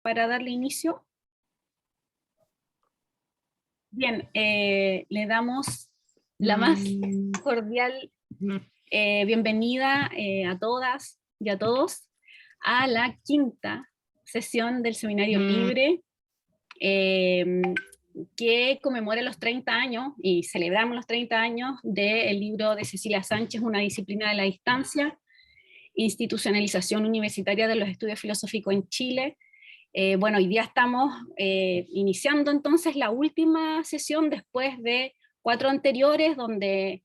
para darle inicio. Bien, le damos la más cordial bienvenida a todas y a todos a la quinta sesión del Seminario Libre, que conmemora los 30 años, y celebramos los 30 años del libro de Cecilia Sánchez, Una disciplina de la distancia, institucionalización universitaria de los estudios filosóficos en Chile. Bueno, hoy día estamos iniciando entonces la última sesión después de 4 anteriores, donde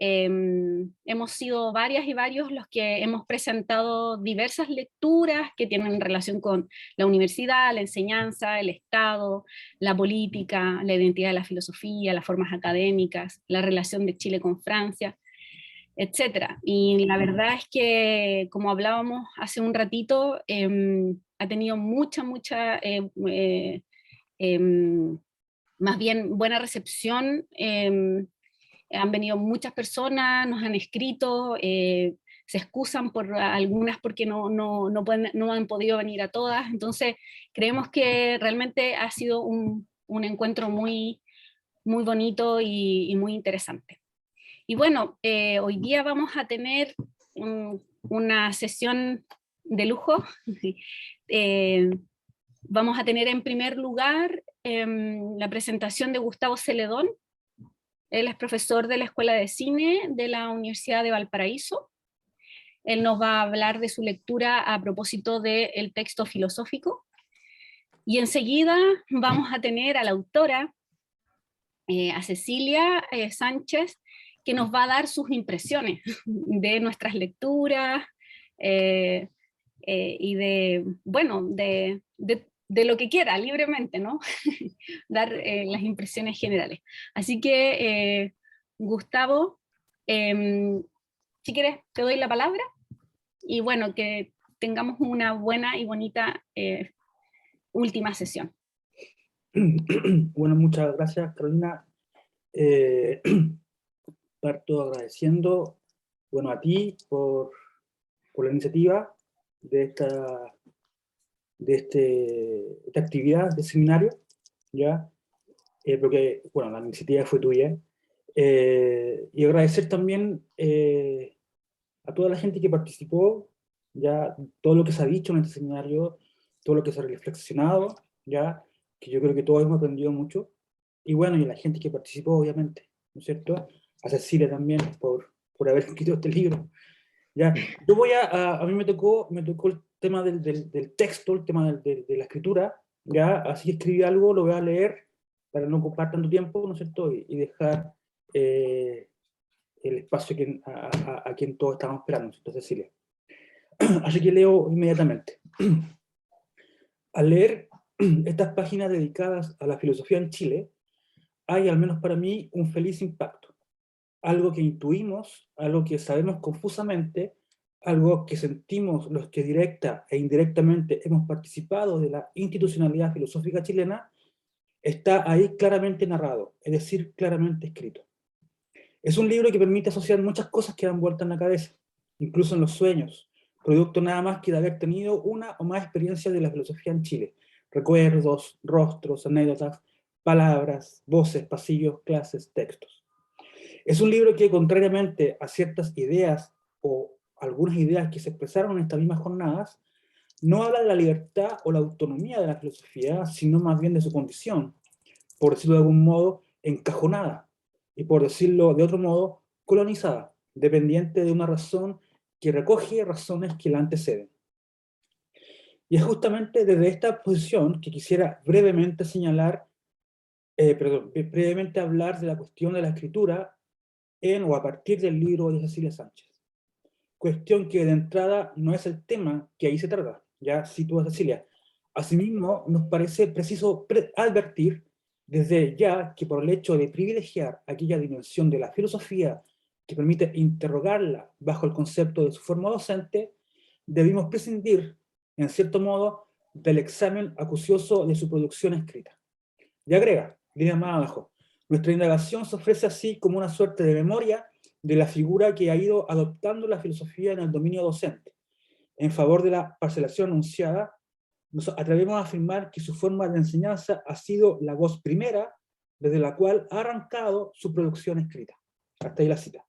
hemos sido varias y varios los que hemos presentado diversas lecturas que tienen relación con la universidad, la enseñanza, el Estado, la política, la identidad de la filosofía, las formas académicas, la relación de Chile con Francia, etcétera. Y la verdad es que, como hablábamos hace un ratito, ha tenido mucha, más bien buena recepción. Han venido muchas personas, nos han escrito, se excusan por algunas porque no han podido venir a todas. Entonces, creemos que realmente ha sido un encuentro muy, muy bonito y muy interesante. Y bueno, hoy día vamos a tener una sesión de lujo. Vamos a tener en primer lugar la presentación de Gustavo Celedón. Él es profesor de la Escuela de Cine de la Universidad de Valparaíso. Él nos va a hablar de su lectura a propósito del texto filosófico. Y enseguida vamos a tener a la autora, a Cecilia Sánchez, que nos va a dar sus impresiones de nuestras lecturas y de lo que quiera, libremente, ¿no? Dar las impresiones generales. Así que, Gustavo, si quieres te doy la palabra, y bueno, que tengamos una buena y bonita última sesión. Bueno, muchas gracias, Carolina. Parto agradeciendo, bueno, a ti por la iniciativa de esta actividad de seminario, ¿ya? Porque, bueno, la iniciativa fue tuya. Y agradecer también a toda la gente que participó, ya, todo lo que se ha dicho en este seminario, todo lo que se ha reflexionado, ya, que yo creo que todos hemos aprendido mucho. Y bueno, y a la gente que participó, obviamente, ¿no es cierto? A Cecilia también por haber escrito este libro. Ya, yo voy a mí me tocó el tema del texto, el tema de la escritura, ya, así que escribí algo, lo voy a leer para no ocupar tanto tiempo, ¿no es cierto? Y dejar el espacio a quien todos estamos esperando, ¿no es cierto, Cecilia? Así que leo inmediatamente. Al leer estas páginas dedicadas a la filosofía en Chile, hay, al menos para mí, un feliz impacto. Algo que intuimos, algo que sabemos confusamente, algo que sentimos los que directa e indirectamente hemos participado de la institucionalidad filosófica chilena, está ahí claramente narrado, es decir, claramente escrito. Es un libro que permite asociar muchas cosas que dan vuelta en la cabeza, incluso en los sueños, producto nada más que de haber tenido una o más experiencias de la filosofía en Chile. Recuerdos, rostros, anécdotas, palabras, voces, pasillos, clases, textos. Es un libro que, contrariamente a ciertas ideas o algunas ideas que se expresaron en estas mismas jornadas, no habla de la libertad o la autonomía de la filosofía, sino más bien de su condición, por decirlo de algún modo, encajonada, y por decirlo de otro modo, colonizada, dependiente de una razón que recoge razones que la anteceden. Y es justamente desde esta posición que quisiera brevemente señalar, brevemente hablar de la cuestión de la escritura en o a partir del libro de Cecilia Sánchez. Cuestión que de entrada no es el tema que ahí se trata, ya sitúa Cecilia. Asimismo, nos parece preciso advertir desde ya que por el hecho de privilegiar aquella dimensión de la filosofía que permite interrogarla bajo el concepto de su forma docente, debimos prescindir, en cierto modo, del examen acucioso de su producción escrita. Y agrega, línea más abajo, nuestra indagación se ofrece así como una suerte de memoria de la figura que ha ido adoptando la filosofía en el dominio docente, en favor de la parcelación anunciada nos atrevemos a afirmar que su forma de enseñanza ha sido la voz primera desde la cual ha arrancado su producción escrita. Hasta ahí la cita.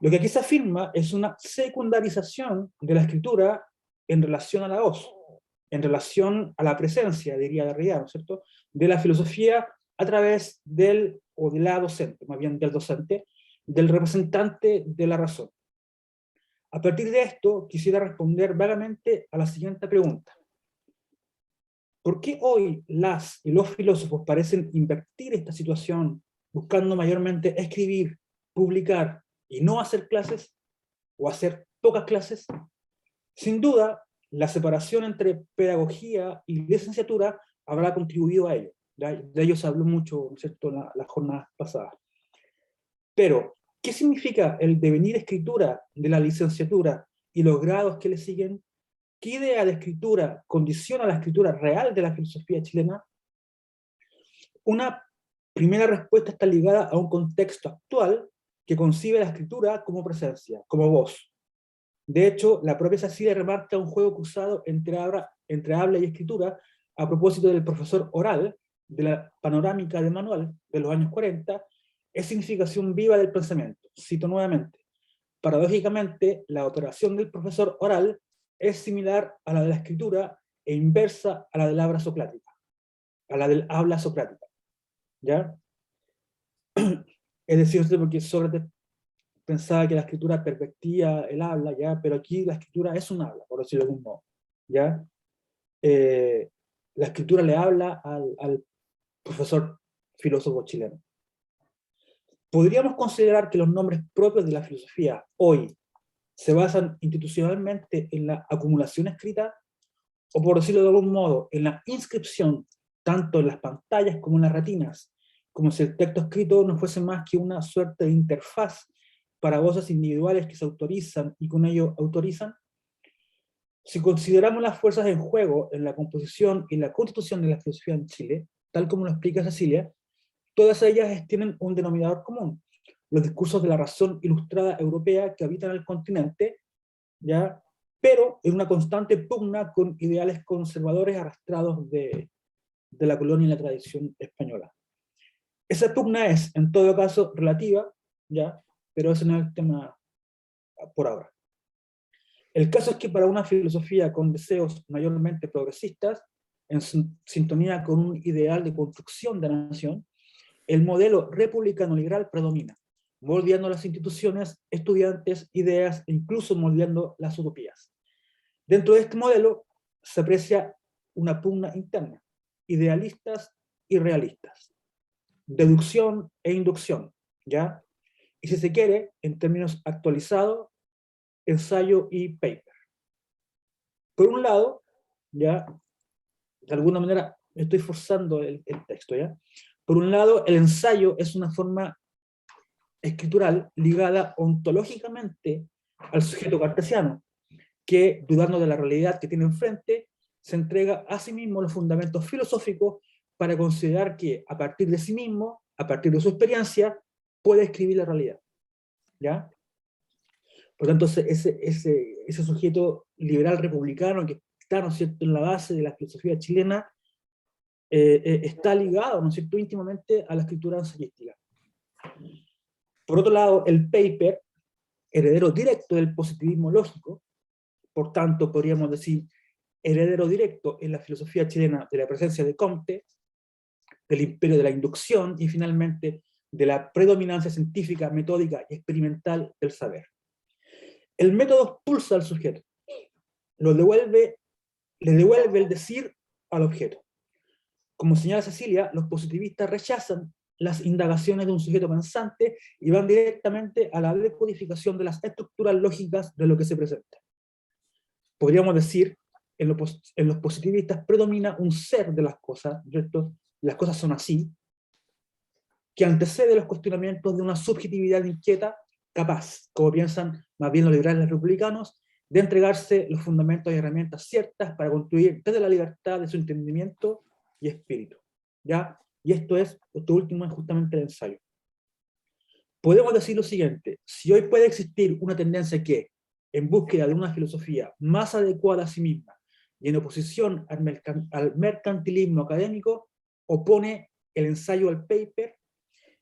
Lo que aquí se afirma es una secundarización de la escritura en relación a la voz, en relación a la presencia, diría Derrida, ¿no es cierto?, de la filosofía a través del, o de la docente, más bien del docente, del representante de la razón. A partir de esto, quisiera responder vagamente a la siguiente pregunta. ¿Por qué hoy las y los filósofos parecen invertir esta situación, buscando mayormente escribir, publicar y no hacer clases, o hacer pocas clases? Sin duda, la separación entre pedagogía y licenciatura habrá contribuido a ello. De ello se habló mucho, ¿no es cierto?, en las jornadas pasadas. Pero, ¿qué significa el devenir escritura de la licenciatura y los grados que le siguen? ¿Qué idea de escritura condiciona la escritura real de la filosofía chilena? Una primera respuesta está ligada a un contexto actual que concibe la escritura como presencia, como voz. De hecho, la propia Cecilia remarca un juego cruzado entre habla y escritura a propósito del profesor oral, de la panorámica de Manuel de los años 40, es significación viva del pensamiento. Cito nuevamente. Paradójicamente, la operación del profesor oral es similar a la de la escritura e inversa a la del habla socrática. ¿Ya? Es decir, porque Sócrates pensaba que la escritura pervertía el habla, ¿ya? Pero aquí la escritura es un habla, por decirlo de algún modo, ¿ya? La escritura le habla al profesor filósofo chileno. ¿Podríamos considerar que los nombres propios de la filosofía hoy se basan institucionalmente en la acumulación escrita, o por decirlo de algún modo, en la inscripción tanto en las pantallas como en las retinas, como si el texto escrito no fuese más que una suerte de interfaz para voces individuales que se autorizan y con ello autorizan? Si consideramos las fuerzas en juego en la composición y la constitución de la filosofía en Chile, tal como lo explica Cecilia, todas ellas tienen un denominador común: los discursos de la razón ilustrada europea que habitan el continente, ¿ya?, pero en una constante pugna con ideales conservadores arrastrados de la colonia y la tradición española. Esa pugna es, en todo caso, relativa, ¿ya?, pero ese no es el tema por ahora. El caso es que para una filosofía con deseos mayormente progresistas, en sintonía con un ideal de construcción de la nación, el modelo republicano liberal predomina, moldeando las instituciones, estudiantes, ideas e incluso moldeando las utopías. Dentro de este modelo se aprecia una pugna interna, idealistas y realistas, deducción e inducción, ¿ya? Y si se quiere, en términos actualizados, ensayo y paper. Por un lado, ya, de alguna manera estoy forzando el texto, ¿ya? Por un lado, el ensayo es una forma escritural ligada ontológicamente al sujeto cartesiano, que, dudando de la realidad que tiene enfrente, se entrega a sí mismo los fundamentos filosóficos para considerar que, a partir de sí mismo, a partir de su experiencia, puede escribir la realidad, ¿ya? Por tanto, ese sujeto liberal republicano que está, ¿no es cierto?, en la base de la filosofía chilena, está ligado, ¿no es cierto?, íntimamente a la escritura ensayística. Por otro lado, el paper, heredero directo del positivismo lógico, por tanto, podríamos decir, heredero directo en la filosofía chilena de la presencia de Comte, del imperio de la inducción y finalmente de la predominancia científica, metódica y experimental del saber. El método expulsa al sujeto, le devuelve el decir al objeto. Como señala Cecilia, los positivistas rechazan las indagaciones de un sujeto pensante y van directamente a la decodificación de las estructuras lógicas de lo que se presenta. Podríamos decir, en los positivistas predomina un ser de las cosas, ¿cierto? Las cosas son así, que antecede los cuestionamientos de una subjetividad inquieta, capaz, como piensan más bien los liberales republicanos, de entregarse los fundamentos y herramientas ciertas para construir desde la libertad de su entendimiento y espíritu, ¿ya? Y esto último es justamente el ensayo. Podemos decir lo siguiente: si hoy puede existir una tendencia que, en búsqueda de una filosofía más adecuada a sí misma, y en oposición al mercantilismo académico, opone el ensayo al paper.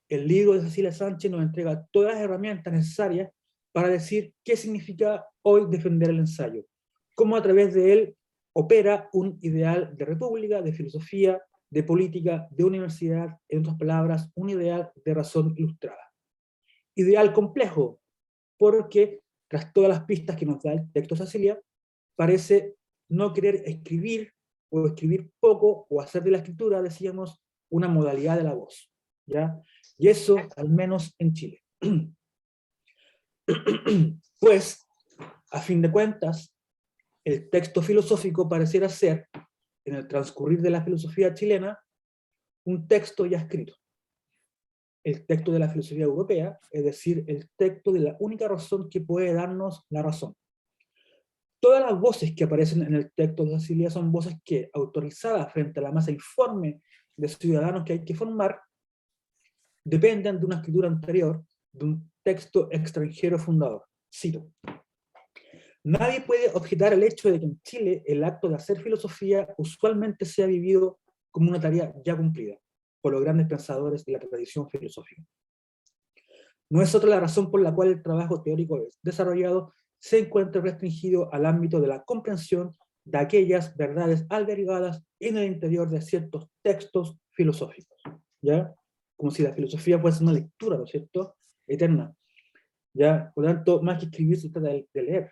El libro de Cecilia Sánchez nos entrega todas las herramientas necesarias para decir qué significa hoy defender el ensayo, cómo a través de él opera un ideal de república, de filosofía, de política, de universidad, en otras palabras, un ideal de razón ilustrada. Ideal complejo, porque tras todas las pistas que nos da el texto de Cecilia, parece no querer escribir, o escribir poco, o hacer de la escritura, decíamos, una modalidad de la voz, ¿ya? Y eso, al menos en Chile. Pues, a fin de cuentas, el texto filosófico pareciera ser, en el transcurrir de la filosofía chilena, un texto ya escrito. El texto de la filosofía europea, es decir, el texto de la única razón que puede darnos la razón. Todas las voces que aparecen en el texto de Cecilia son voces que, autorizadas frente a la masa informe de ciudadanos que hay que formar, dependen de una escritura anterior, de un texto extranjero fundador. Cito: nadie puede objetar el hecho de que en Chile el acto de hacer filosofía usualmente sea vivido como una tarea ya cumplida por los grandes pensadores de la tradición filosófica. No es otra la razón por la cual el trabajo teórico desarrollado se encuentra restringido al ámbito de la comprensión de aquellas verdades albergadas en el interior de ciertos textos filosóficos, ¿ya? Como si la filosofía fuese una lectura, ¿no es cierto?, eterna, ¿ya? Por lo tanto, más que escribir, se trata de leer.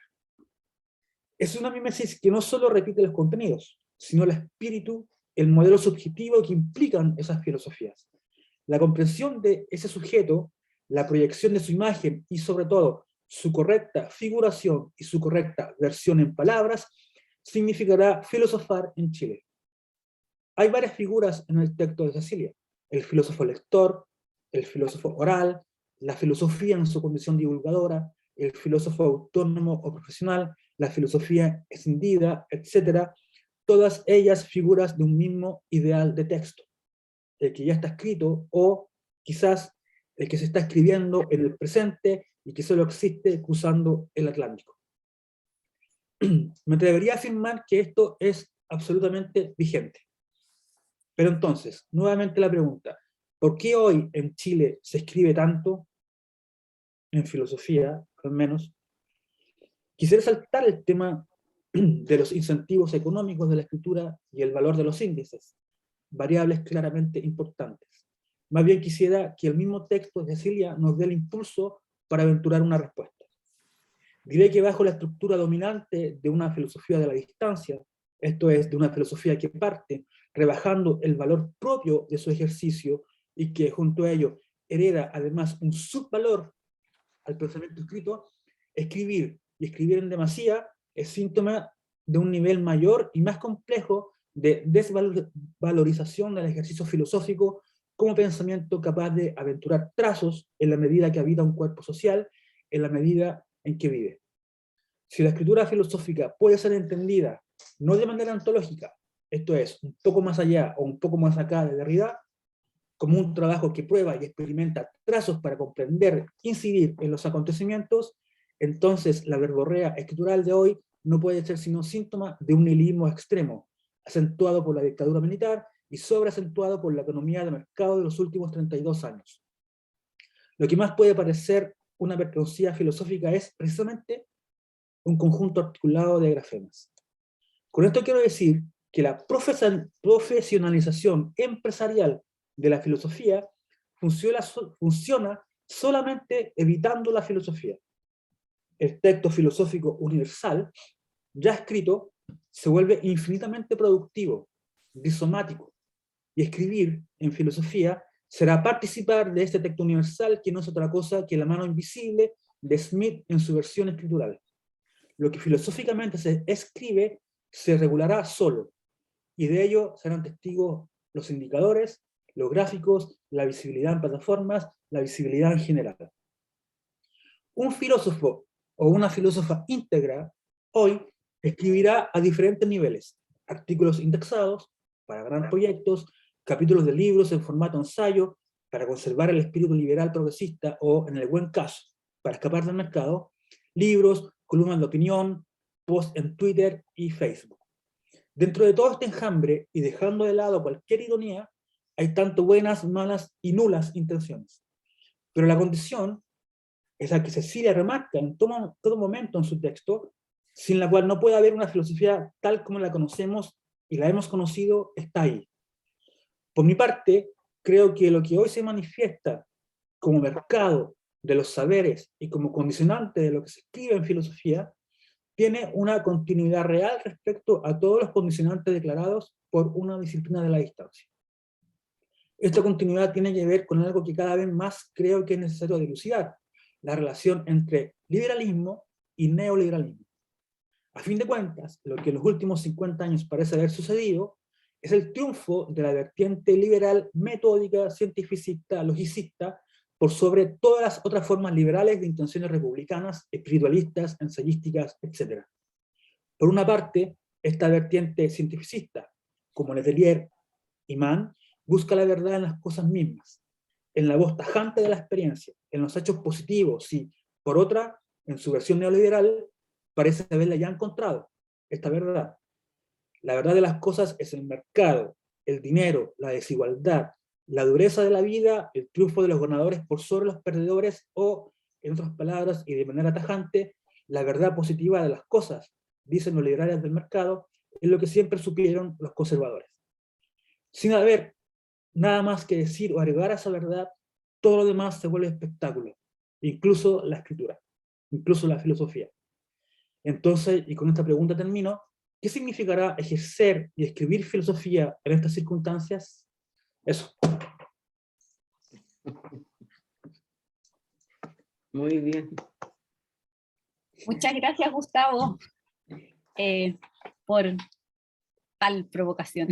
Es una mimesis que no solo repite los contenidos, sino el espíritu, el modelo subjetivo que implican esas filosofías. La comprensión de ese sujeto, la proyección de su imagen y, sobre todo, su correcta figuración y su correcta versión en palabras, significará filosofar en Chile. Hay varias figuras en el texto de Cecilia: el filósofo lector, el filósofo oral, la filosofía en su condición divulgadora, el filósofo autónomo o profesional, la filosofía escindida, etc. Todas ellas figuras de un mismo ideal de texto, el que ya está escrito, o quizás el que se está escribiendo en el presente y que solo existe cruzando el Atlántico. Me atrevería a afirmar que esto es absolutamente vigente. Pero entonces, nuevamente la pregunta: ¿por qué hoy en Chile se escribe tanto? En filosofía, al menos. Quisiera saltar el tema de los incentivos económicos de la escritura y el valor de los índices, variables claramente importantes. Más bien quisiera que el mismo texto de Cecilia nos dé el impulso para aventurar una respuesta. Diré que bajo la estructura dominante de una filosofía de la distancia, esto es, de una filosofía que parte rebajando el valor propio de su ejercicio y que junto a ello hereda además un subvalor al pensamiento escrito, escribir y escribir en demasía es síntoma de un nivel mayor y más complejo de desvalorización del ejercicio filosófico como pensamiento capaz de aventurar trazos en la medida que habita un cuerpo social, en la medida en que vive. Si la escritura filosófica puede ser entendida no de manera ontológica, esto es, un poco más allá o un poco más acá de Derrida, como un trabajo que prueba y experimenta trazos para comprender, incidir en los acontecimientos, entonces la verborrea escritural de hoy no puede ser sino síntoma de un nihilismo extremo, acentuado por la dictadura militar y sobreacentuado por la economía de mercado de los últimos 32 años. Lo que más puede parecer una mercancía filosófica es precisamente un conjunto articulado de grafemas. Con esto quiero decir que la profesionalización empresarial de la filosofía funciona solamente evitando la filosofía. El texto filosófico universal, ya escrito, se vuelve infinitamente productivo, disomático, y escribir en filosofía será participar de este texto universal que no es otra cosa que la mano invisible de Smith en su versión escritural. Lo que filosóficamente se escribe se regulará solo, y de ello serán testigos los indicadores, los gráficos, la visibilidad en plataformas, la visibilidad en general. Un filósofo o una filósofa íntegra hoy escribirá a diferentes niveles: artículos indexados para grandes proyectos, capítulos de libros en formato ensayo para conservar el espíritu liberal progresista o, en el buen caso, para escapar del mercado, libros, columnas de opinión, posts en Twitter y Facebook. Dentro de todo este enjambre, y dejando de lado cualquier ironía, hay tanto buenas, malas y nulas intenciones. Pero la condición es la que Cecilia remarca en todo momento en su texto, sin la cual no puede haber una filosofía tal como la conocemos y la hemos conocido, está ahí. Por mi parte, creo que lo que hoy se manifiesta como mercado de los saberes y como condicionante de lo que se escribe en filosofía, tiene una continuidad real respecto a todos los condicionantes declarados por una disciplina de la distancia. Esta continuidad tiene que ver con algo que cada vez más creo que es necesario dilucidar, la relación entre liberalismo y neoliberalismo. A fin de cuentas, lo que en los últimos 50 años parece haber sucedido es el triunfo de la vertiente liberal, metódica, cientificista, logicista, por sobre todas las otras formas liberales de intenciones republicanas, espiritualistas, ensayísticas, etc. Por una parte, esta vertiente cientificista, como Letelier y Mann, busca la verdad en las cosas mismas, en la voz tajante de la experiencia, en los hechos positivos, y, por otra, en su versión neoliberal, parece haberla ya encontrado, esta verdad. La verdad de las cosas es el mercado, el dinero, la desigualdad, la dureza de la vida, el triunfo de los ganadores por sobre los perdedores, o, en otras palabras, y de manera tajante, la verdad positiva de las cosas, dicen los liberales del mercado, es lo que siempre supieron los conservadores. Sin haber nada más que decir o agregar a esa verdad, todo lo demás se vuelve espectáculo, incluso la escritura, incluso la filosofía. Entonces, y con esta pregunta termino, ¿qué significará ejercer y escribir filosofía en estas circunstancias? Eso. Muy bien. Muchas gracias, Gustavo, por tal provocación.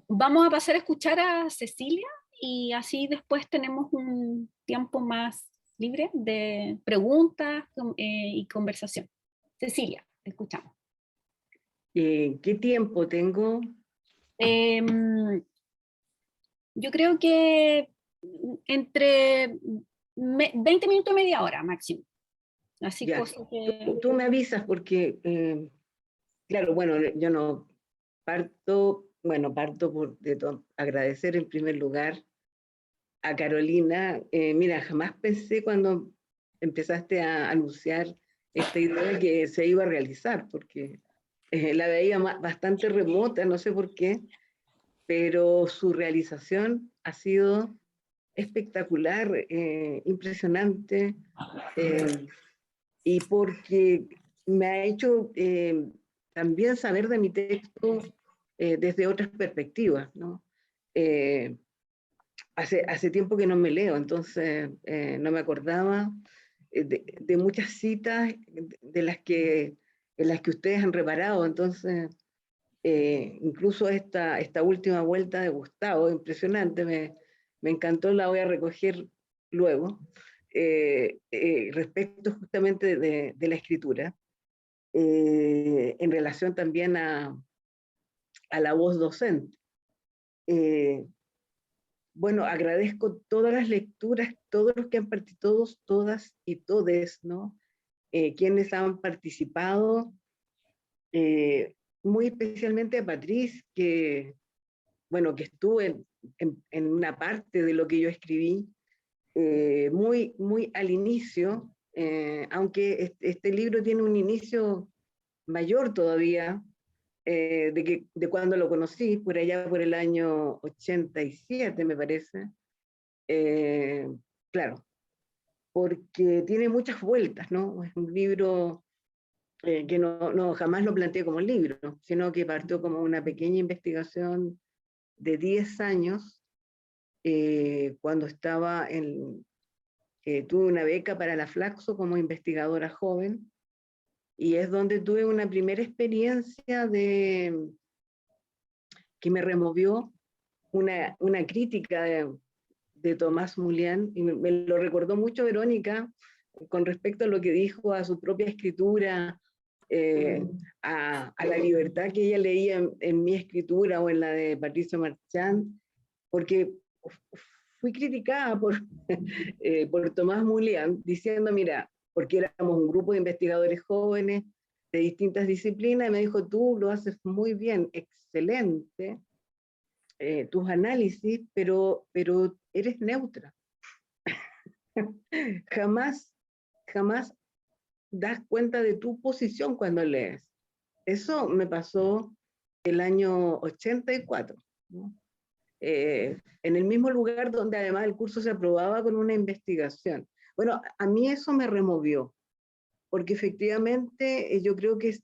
Vamos a pasar a escuchar a Cecilia y así después tenemos un tiempo más libre de preguntas y conversación. Cecilia, te escuchamos. ¿Qué tiempo tengo? Yo creo que entre 20 minutos y media hora máximo. Así Ya. cosa que... Tú me avisas porque, claro, bueno, yo no parto por agradecer en primer lugar a Carolina. Mira, jamás pensé cuando empezaste a anunciar esta idea que se iba a realizar, porque la veía bastante remota, no sé por qué, pero su realización ha sido espectacular, impresionante, y porque me ha hecho también saber de mi texto desde otras perspectivas, ¿no? Hace tiempo que no me leo, entonces no me acordaba de muchas citas en las que ustedes han reparado, entonces incluso esta última vuelta de Gustavo, impresionante, me encantó, la voy a recoger luego, respecto justamente de la escritura, en relación también a la voz docente. Bueno, agradezco todas las lecturas, todos los que han participado, todas y todes, ¿no? Quienes han participado, muy especialmente a Patrice, que, bueno, que estuvo en una parte de lo que yo escribí, muy al inicio, aunque este libro tiene un inicio mayor todavía, de cuando lo conocí, por allá por el año 87, me parece. Claro, porque tiene muchas vueltas, ¿no? Es un libro que jamás lo planteé como un libro, sino que partió como una pequeña investigación de 10 años, cuando tuve una beca para la Flaxo como investigadora joven, y es donde tuve una primera experiencia que me removió una crítica de Tomás Mullián, y me lo recordó mucho Verónica, con respecto a lo que dijo a su propia escritura, a la libertad que ella leía en mi escritura o en la de Patricio Marchand, porque fui criticada por Tomás Mullián, diciendo, mira, porque éramos un grupo de investigadores jóvenes, de distintas disciplinas, y me dijo, tú lo haces muy bien, excelente, tus análisis, pero eres neutra. Jamás, jamás das cuenta de tu posición cuando lees. Eso me pasó el año 84, ¿no? En el mismo lugar donde además el curso se aprobaba con una investigación. Bueno, a mí eso me removió, porque efectivamente yo creo que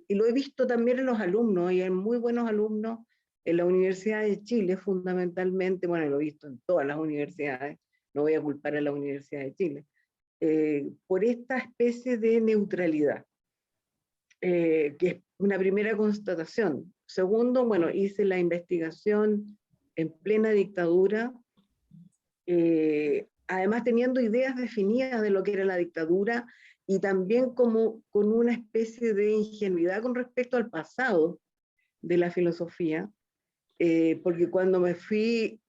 y lo he visto también en los alumnos, y en muy buenos alumnos en la Universidad de Chile fundamentalmente, bueno, lo he visto en todas las universidades, no voy a culpar a la Universidad de Chile, por esta especie de neutralidad, que es una primera constatación. Segundo, bueno, hice la investigación en plena dictadura, además teniendo ideas definidas de lo que era la dictadura, y también como con una especie de ingenuidad con respecto al pasado de la filosofía, porque cuando me fui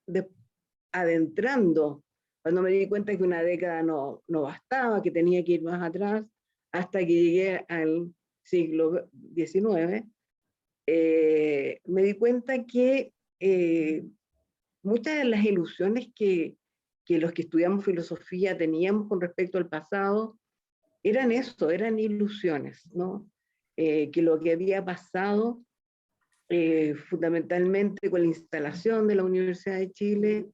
adentrando, cuando me di cuenta que una década no bastaba, que tenía que ir más atrás, hasta que llegué al siglo XIX, me di cuenta que muchas de las ilusiones que los que estudiamos filosofía teníamos con respecto al pasado, eran eso, eran ilusiones, ¿no? Que lo que había pasado, fundamentalmente con la instalación de la Universidad de Chile,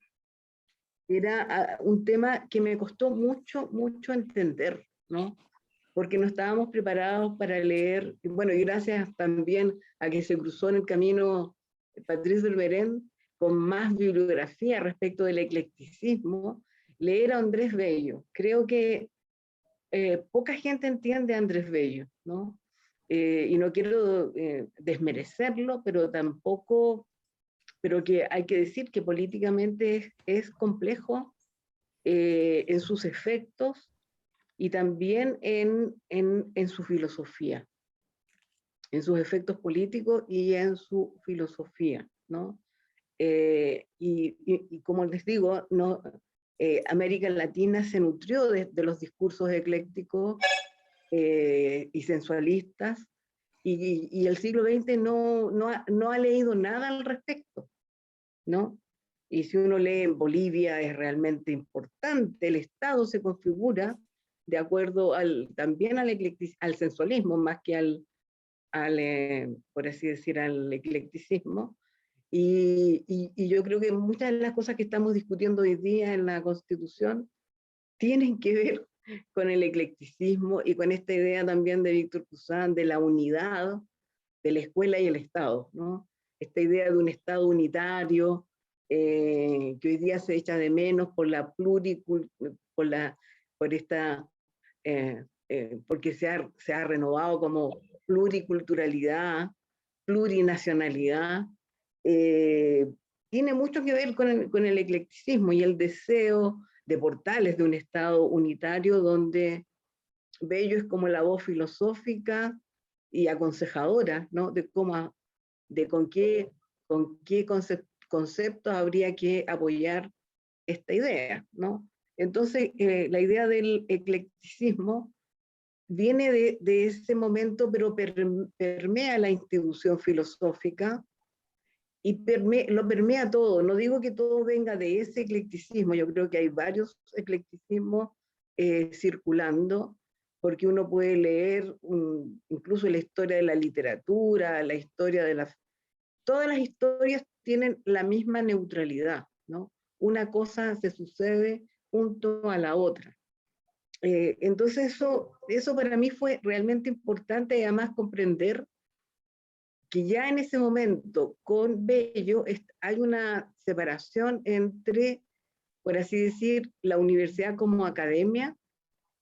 era un tema que me costó mucho, mucho entender, ¿no? Porque no estábamos preparados para leer, y bueno, y gracias también a que se cruzó en el camino Patrice Verlaine con más bibliografía respecto del eclecticismo, leer a Andrés Bello. Creo que poca gente entiende a Andrés Bello, ¿no? Y no quiero desmerecerlo, pero tampoco, pero que hay que decir que políticamente es complejo en sus efectos y también en su filosofía, en sus efectos políticos y en su filosofía, ¿no? Y como les digo, no, América Latina se nutrió de los discursos eclécticos y sensualistas, y el siglo XX no ha leído nada al respecto, ¿no? Y si uno lee en Bolivia es realmente importante, el Estado se configura de acuerdo también al sensualismo, más que por así decir, al eclecticismo. Y yo creo que muchas de las cosas que estamos discutiendo hoy día en la Constitución tienen que ver con el eclecticismo y con esta idea también de Víctor Cousin de la unidad de la escuela y el Estado, ¿no? Esta idea de un Estado unitario que hoy día se echa de menos por porque se ha renovado como pluriculturalidad, plurinacionalidad, tiene mucho que ver con el eclecticismo y el deseo de Portales de un Estado unitario donde Bello es como la voz filosófica y aconsejadora, ¿no? De con qué conceptos habría que apoyar esta idea, ¿no? Entonces, la idea del eclecticismo viene de ese momento, pero permea la institución filosófica y lo permea todo. No digo que todo venga de ese eclecticismo, yo creo que hay varios eclecticismos circulando, porque uno puede leer incluso la historia de la literatura, la historia de todas las historias tienen la misma neutralidad, ¿no? Una cosa se sucede junto a la otra. Entonces eso para mí fue realmente importante, y además comprender que ya en ese momento con Bello hay una separación entre, por así decir, la universidad como academia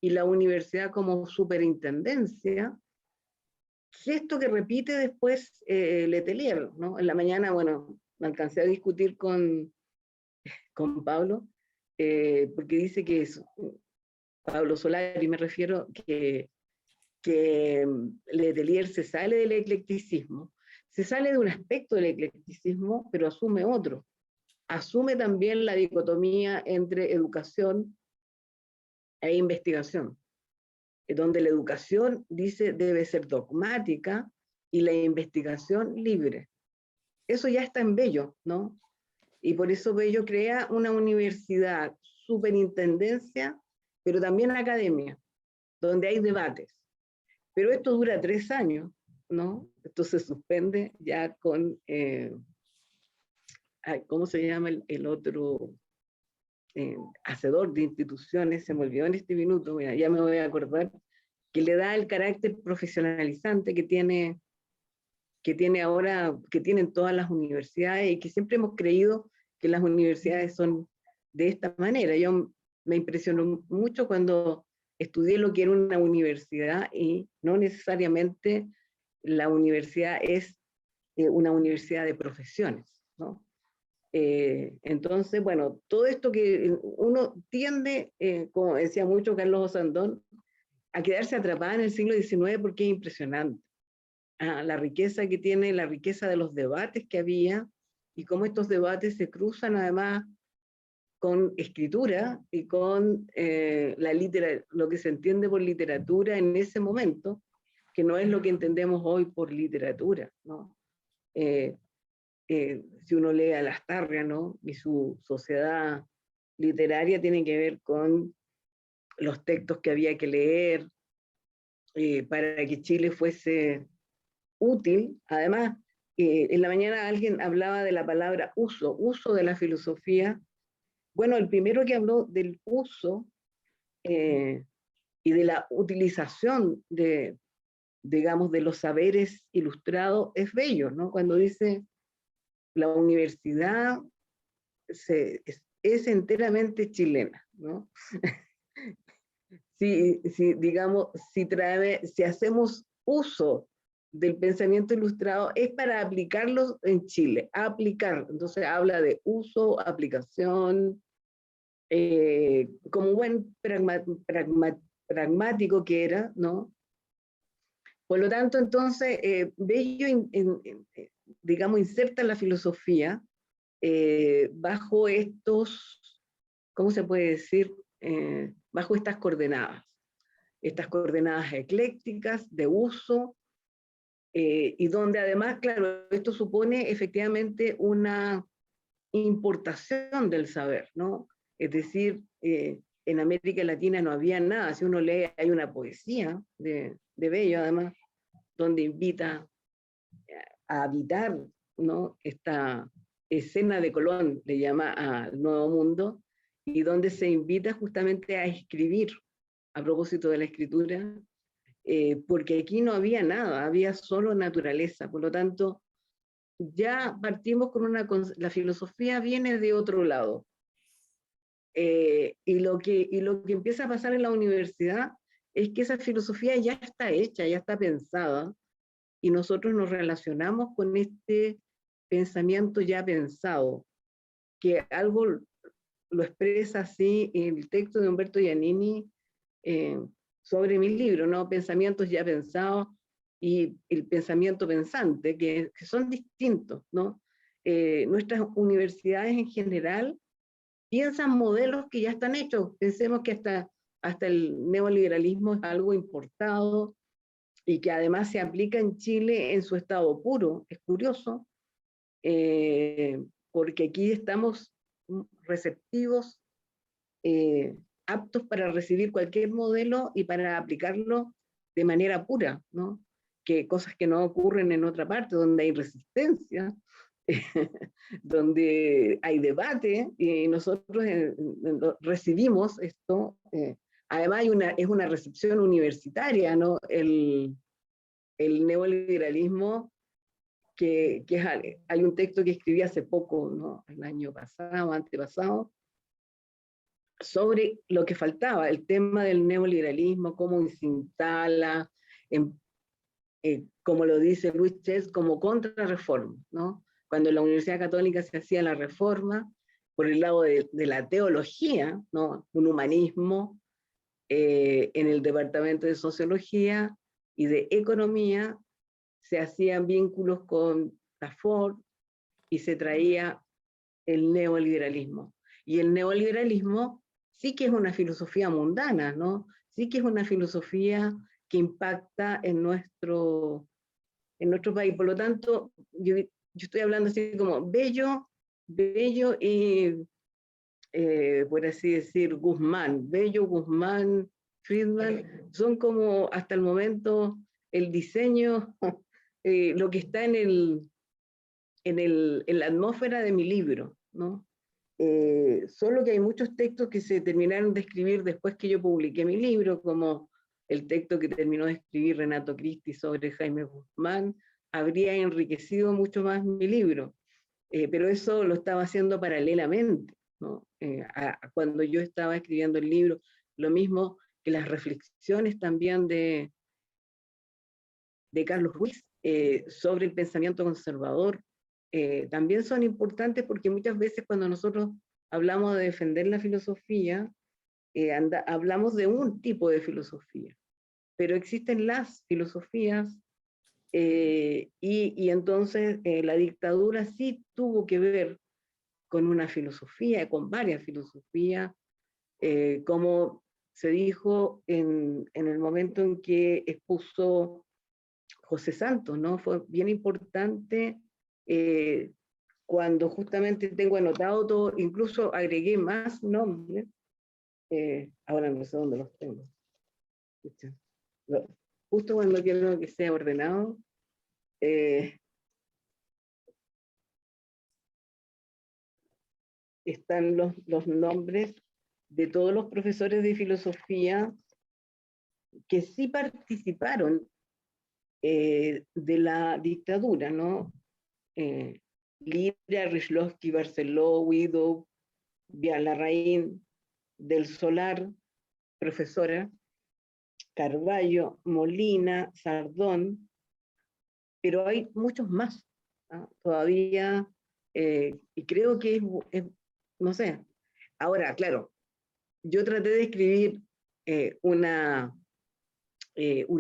y la universidad como superintendencia, gesto que repite después Letelier, ¿no? En la mañana, bueno, me alcancé a discutir con Pablo, porque dice que es Pablo Solari, me refiero, que Letelier se sale del eclecticismo, se sale de un aspecto del eclecticismo, pero asume otro. Asume también la dicotomía entre educación e investigación. donde la educación, dice, debe ser dogmática y la investigación libre. Eso ya está en Bello, ¿no? Y por eso Bello crea una universidad, superintendencia, pero también academia, donde hay debates. Pero esto dura 3 años, ¿no? Esto se suspende ya con, ¿cómo se llama el otro hacedor de instituciones? Se me olvidó en este minuto, mira, ya me voy a acordar, que le da el carácter profesionalizante que tiene ahora, que tienen todas las universidades, y que siempre hemos creído que las universidades son de esta manera. Yo me impresionó mucho cuando estudié lo que era una universidad, y no necesariamente la universidad es una universidad de profesiones, ¿no? Entonces, bueno, todo esto que uno tiende, como decía mucho Carlos Osandón, a quedarse atrapada en el siglo XIX, porque es impresionante. La riqueza que tiene, la riqueza de los debates que había, y cómo estos debates se cruzan además con escritura y con lo que se entiende por literatura en ese momento, que no es lo que entendemos hoy por literatura, ¿no? Si uno lee a Lastarria, ¿no? Y su sociedad literaria tiene que ver con los textos que había que leer para que Chile fuese útil. Además, en la mañana alguien hablaba de la palabra uso de la filosofía. Bueno, el primero que habló del uso y de la utilización de, digamos, de los saberes ilustrados es Bello, ¿no? Cuando dice la universidad es enteramente chilena, ¿no? Digamos, si hacemos uso del pensamiento ilustrado, es para aplicarlo en Chile, aplicar. Entonces habla de uso, aplicación, como buen pragmático que era, ¿no? Por lo tanto, entonces, Bello, digamos, inserta la filosofía bajo estos, ¿cómo se puede decir? Bajo estas coordenadas eclécticas de uso, y donde además, claro, esto supone efectivamente una importación del saber, ¿no? Es decir, en América Latina no había nada. Si uno lee, hay una poesía de Bello, además, donde invita a habitar, ¿no? Esta escena de Colón, le llama al Nuevo Mundo, y donde se invita justamente a escribir, a propósito de la escritura, porque aquí no había nada, había solo naturaleza. Por lo tanto, ya partimos con la filosofía viene de otro lado. Y lo que empieza a pasar en la universidad es que esa filosofía ya está hecha, ya está pensada, y nosotros nos relacionamos con este pensamiento ya pensado, que algo lo expresa así en el texto de Humberto Giannini sobre mi libro, ¿no? Pensamientos ya pensados y el pensamiento pensante, que son distintos, ¿no? Nuestras universidades en general piensan modelos que ya están hechos. Pensemos que hasta el neoliberalismo es algo importado y que además se aplica en Chile en su estado puro. Es curioso, porque aquí estamos receptivos, aptos para recibir cualquier modelo y para aplicarlo de manera pura, ¿no? Que cosas que no ocurren en otra parte, donde hay resistencia, donde hay debate, y nosotros recibimos esto. Además es una recepción universitaria, ¿no? El neoliberalismo, que hay un texto que escribí hace poco, ¿no? El año pasado, antepasado, sobre lo que faltaba, el tema del neoliberalismo, cómo se instala, como lo dice Luis Ches, como contrarreforma, ¿no? Cuando en la Universidad Católica se hacía la reforma, por el lado de la teología, ¿no? Un humanismo, en el departamento de sociología y de economía se hacían vínculos con la Ford y se traía el neoliberalismo. Y el neoliberalismo sí que es una filosofía mundana, ¿no? sí que es una filosofía que impacta en nuestro país. Por lo tanto, yo estoy hablando así como Bello y, por así decir, Guzmán. Bello, Guzmán, Friedman, son como hasta el momento el diseño, lo que está en la atmósfera de mi libro, ¿no? Solo que hay muchos textos que se terminaron de escribir después que yo publiqué mi libro, como el texto que terminó de escribir Renato Cristi sobre Jaime Guzmán, habría enriquecido mucho más mi libro, pero eso lo estaba haciendo paralelamente, ¿no? Cuando yo estaba escribiendo el libro, lo mismo que las reflexiones también de Carlos Ruiz sobre el pensamiento conservador, también son importantes porque muchas veces cuando nosotros hablamos de defender la filosofía, hablamos de un tipo de filosofía, pero existen las filosofías y entonces la dictadura sí tuvo que ver con una filosofía, con varias filosofías, como se dijo en el momento en que expuso José Santos, ¿no? Fue bien importante cuando justamente tengo anotado todo, incluso agregué más nombres, ahora no sé dónde los tengo. Justo cuando quiero que sea ordenado, están los nombres de todos los profesores de filosofía que sí participaron de la dictadura, ¿no? Lira, Ryszlowski, Barceló, Guido, Villalarraín, Del Solar, profesora, Carballo, Molina, Sardón, pero hay muchos más, ¿no? Todavía, y creo que no sé. Ahora, claro, yo traté de escribir un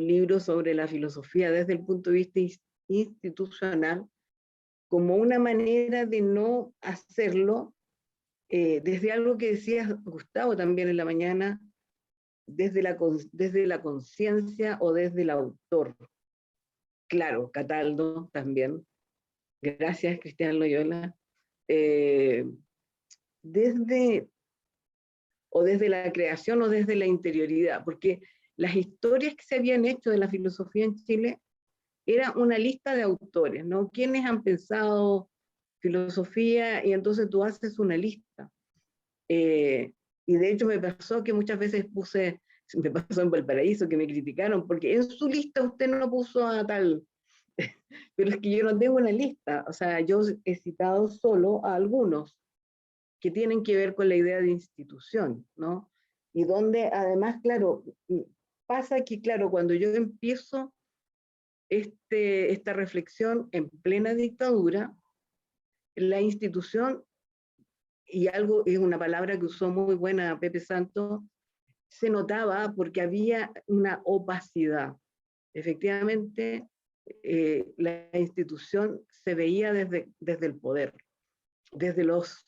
libro sobre la filosofía desde el punto de vista institucional, como una manera de no hacerlo desde algo que decía Gustavo también en la mañana, desde la conciencia o desde el autor. Claro, Cataldo también. Gracias, Cristian Loyola. Desde la creación o desde la interioridad, porque las historias que se habían hecho de la filosofía en Chile era una lista de autores, ¿no? ¿Quiénes han pensado filosofía? Y entonces tú haces una lista. Y de hecho me pasó que muchas veces me pasó en Valparaíso que me criticaron, porque en su lista usted no puso a tal, pero es que yo no tengo una lista, o sea, yo he citado solo a algunos que tienen que ver con la idea de institución, ¿no? Y donde además, claro, pasa que, claro, cuando yo empiezo esta reflexión en plena dictadura, la institución, y algo es una palabra que usó muy buena Pepe Santos, se notaba porque había una opacidad. Efectivamente, la institución se veía desde el poder, desde los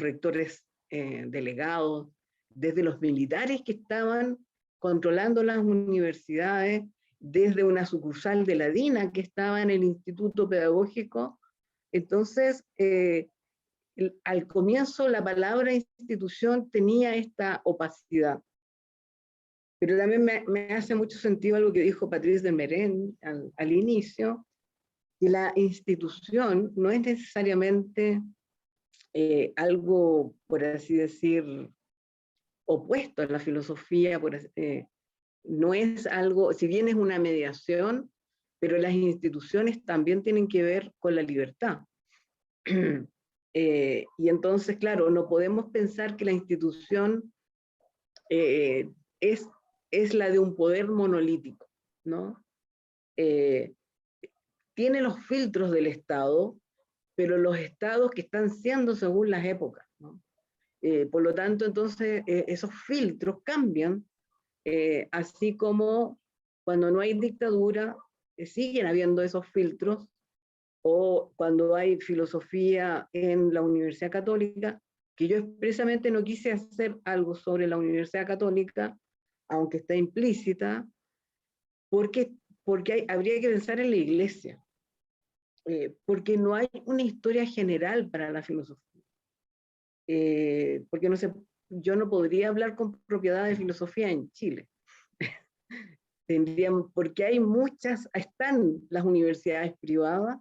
rectores delegados, desde los militares que estaban controlando las universidades, desde una sucursal de la DINA que estaba en el Instituto Pedagógico. Entonces, al comienzo la palabra institución tenía esta opacidad. Pero también me hace mucho sentido algo que dijo Patrice de Meren al inicio, que la institución no es necesariamente algo, por así decir, opuesto a la filosofía, no es algo, si bien es una mediación, pero las instituciones también tienen que ver con la libertad. Y entonces, claro, no podemos pensar que la institución es la de un poder monolítico, ¿no? Tiene los filtros del Estado, pero los estados que están siendo según las épocas, ¿no? Por lo tanto, entonces, esos filtros cambian, así como cuando no hay dictadura, siguen habiendo esos filtros, o cuando hay filosofía en la Universidad Católica, que yo expresamente no quise hacer algo sobre la Universidad Católica, aunque está implícita, porque habría que pensar en la Iglesia, porque no hay una historia general para la filosofía, porque no sé, yo no podría hablar con propiedad de filosofía en Chile. Porque hay muchas, están las universidades privadas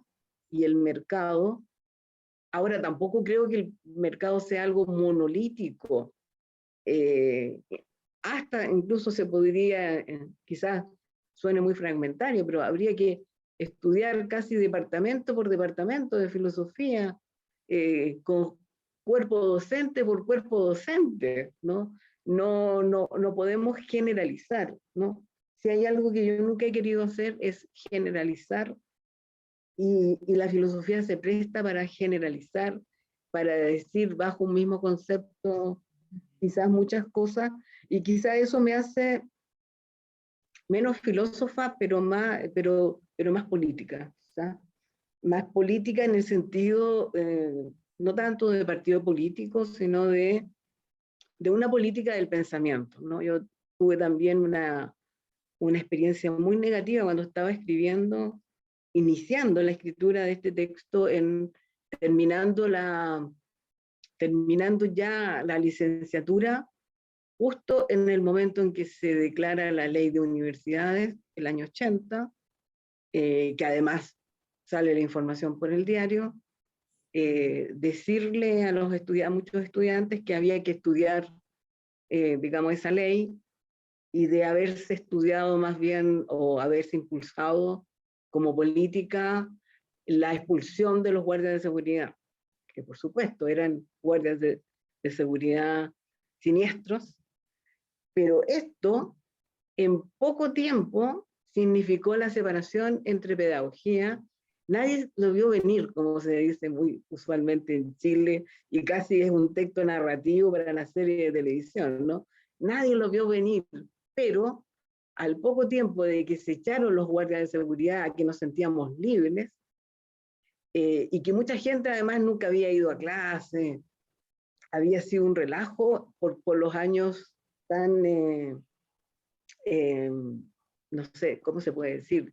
y el mercado. Ahora tampoco creo que el mercado sea algo monolítico, hasta incluso se podría, quizás suene muy fragmentario, pero habría que estudiar casi departamento por departamento de filosofía, con cuerpo docente por cuerpo docente, ¿no? No podemos generalizar, ¿no? Si hay algo que yo nunca he querido hacer es generalizar, y la filosofía se presta para generalizar, para decir bajo un mismo concepto quizás muchas cosas, y quizás eso me hace menos filósofa, pero más política, ¿sabes? Más política en el sentido, no tanto de partido político, sino de una política del pensamiento, ¿no? Yo tuve también una experiencia muy negativa cuando estaba escribiendo, iniciando la escritura de este texto, terminando ya la licenciatura, justo en el momento en que se declara la ley de universidades, el año 80, que además sale la información por el diario, decirle a muchos estudiantes que había que estudiar, digamos, esa ley, y de haberse estudiado más bien, o haberse impulsado como política, la expulsión de los guardias de seguridad, que por supuesto eran guardias de seguridad siniestros, pero esto en poco tiempo significó la separación entre pedagogía. Nadie lo vio venir, como se dice muy usualmente en Chile, y casi es un texto narrativo para la serie de televisión, ¿no? Nadie lo vio venir, pero al poco tiempo de que se echaron los guardias de seguridad, a que nos sentíamos libres, y que mucha gente además nunca había ido a clase, había sido un relajo por los años tan, no sé, ¿cómo se puede decir?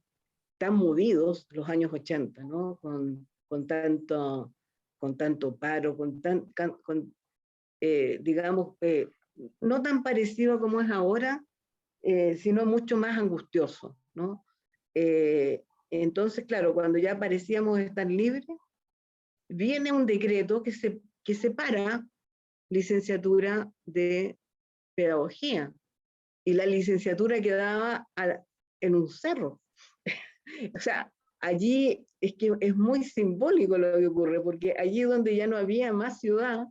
Tan movidos los años 80, ¿no? Con tanto paro, digamos, no tan parecido como es ahora, sino mucho más angustioso, ¿no? Entonces, claro, cuando ya parecíamos estar libres, viene un decreto que separa licenciatura de pedagogía, y la licenciatura quedaba en un cerro. O sea, allí es que es muy simbólico lo que ocurre, porque allí donde ya no había más ciudad,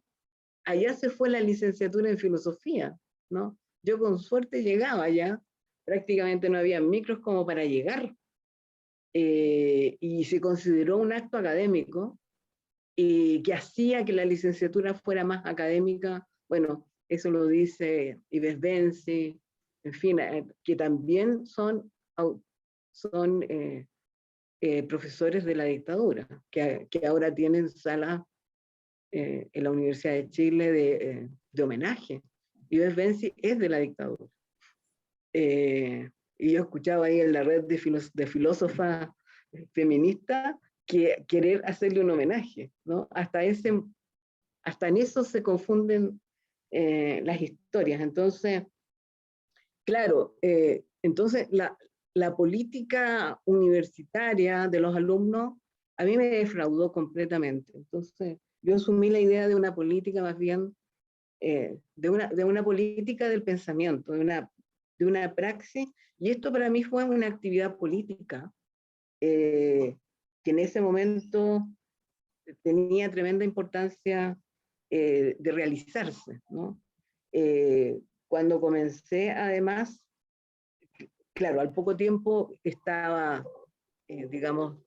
allá se fue la licenciatura en filosofía, ¿no? Yo con suerte llegaba allá, prácticamente no había micros como para llegar, y se consideró un acto académico, que hacía que la licenciatura fuera más académica. Bueno, eso lo dice Ives Benzi, en fin, que también son profesores de la dictadura, que ahora tienen salas en la Universidad de Chile de homenaje. Ives Benzi es de la dictadura. Y yo escuchaba ahí en la red de filósofas feministas querer hacerle un homenaje, ¿no? Hasta en eso se confunden las historias. Entonces, claro, entonces la política universitaria de los alumnos a mí me defraudó completamente. Entonces, yo asumí la idea de una política más bien, de una política del pensamiento, de una praxis, y esto para mí fue una actividad política, que en ese momento tenía tremenda importancia de realizarse, ¿no? Cuando comencé, además, claro, al poco tiempo estaba, digamos,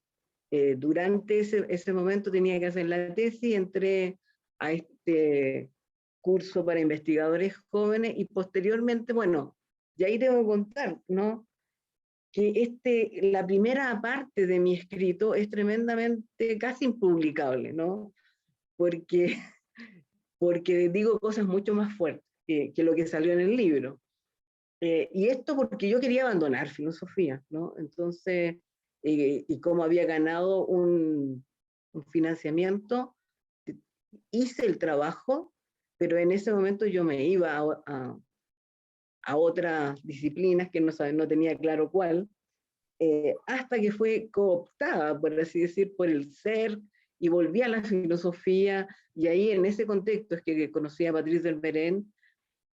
durante ese momento tenía que hacer la tesis, entré a este curso para investigadores jóvenes, y posteriormente, bueno, y ahí debo contar, ¿no? Que la primera parte de mi escrito es tremendamente, casi impublicable, ¿no? Porque porque digo cosas mucho más fuertes que lo que salió en el libro. Y esto porque yo quería abandonar filosofía, ¿no? Entonces, y como había ganado un financiamiento, hice el trabajo, pero en ese momento yo me iba a otras disciplinas que no tenía claro cuál, hasta que fue cooptada, por así decir, por el ser, y volví a la filosofía, y ahí en ese contexto es que conocí a Patrice Vermeyren,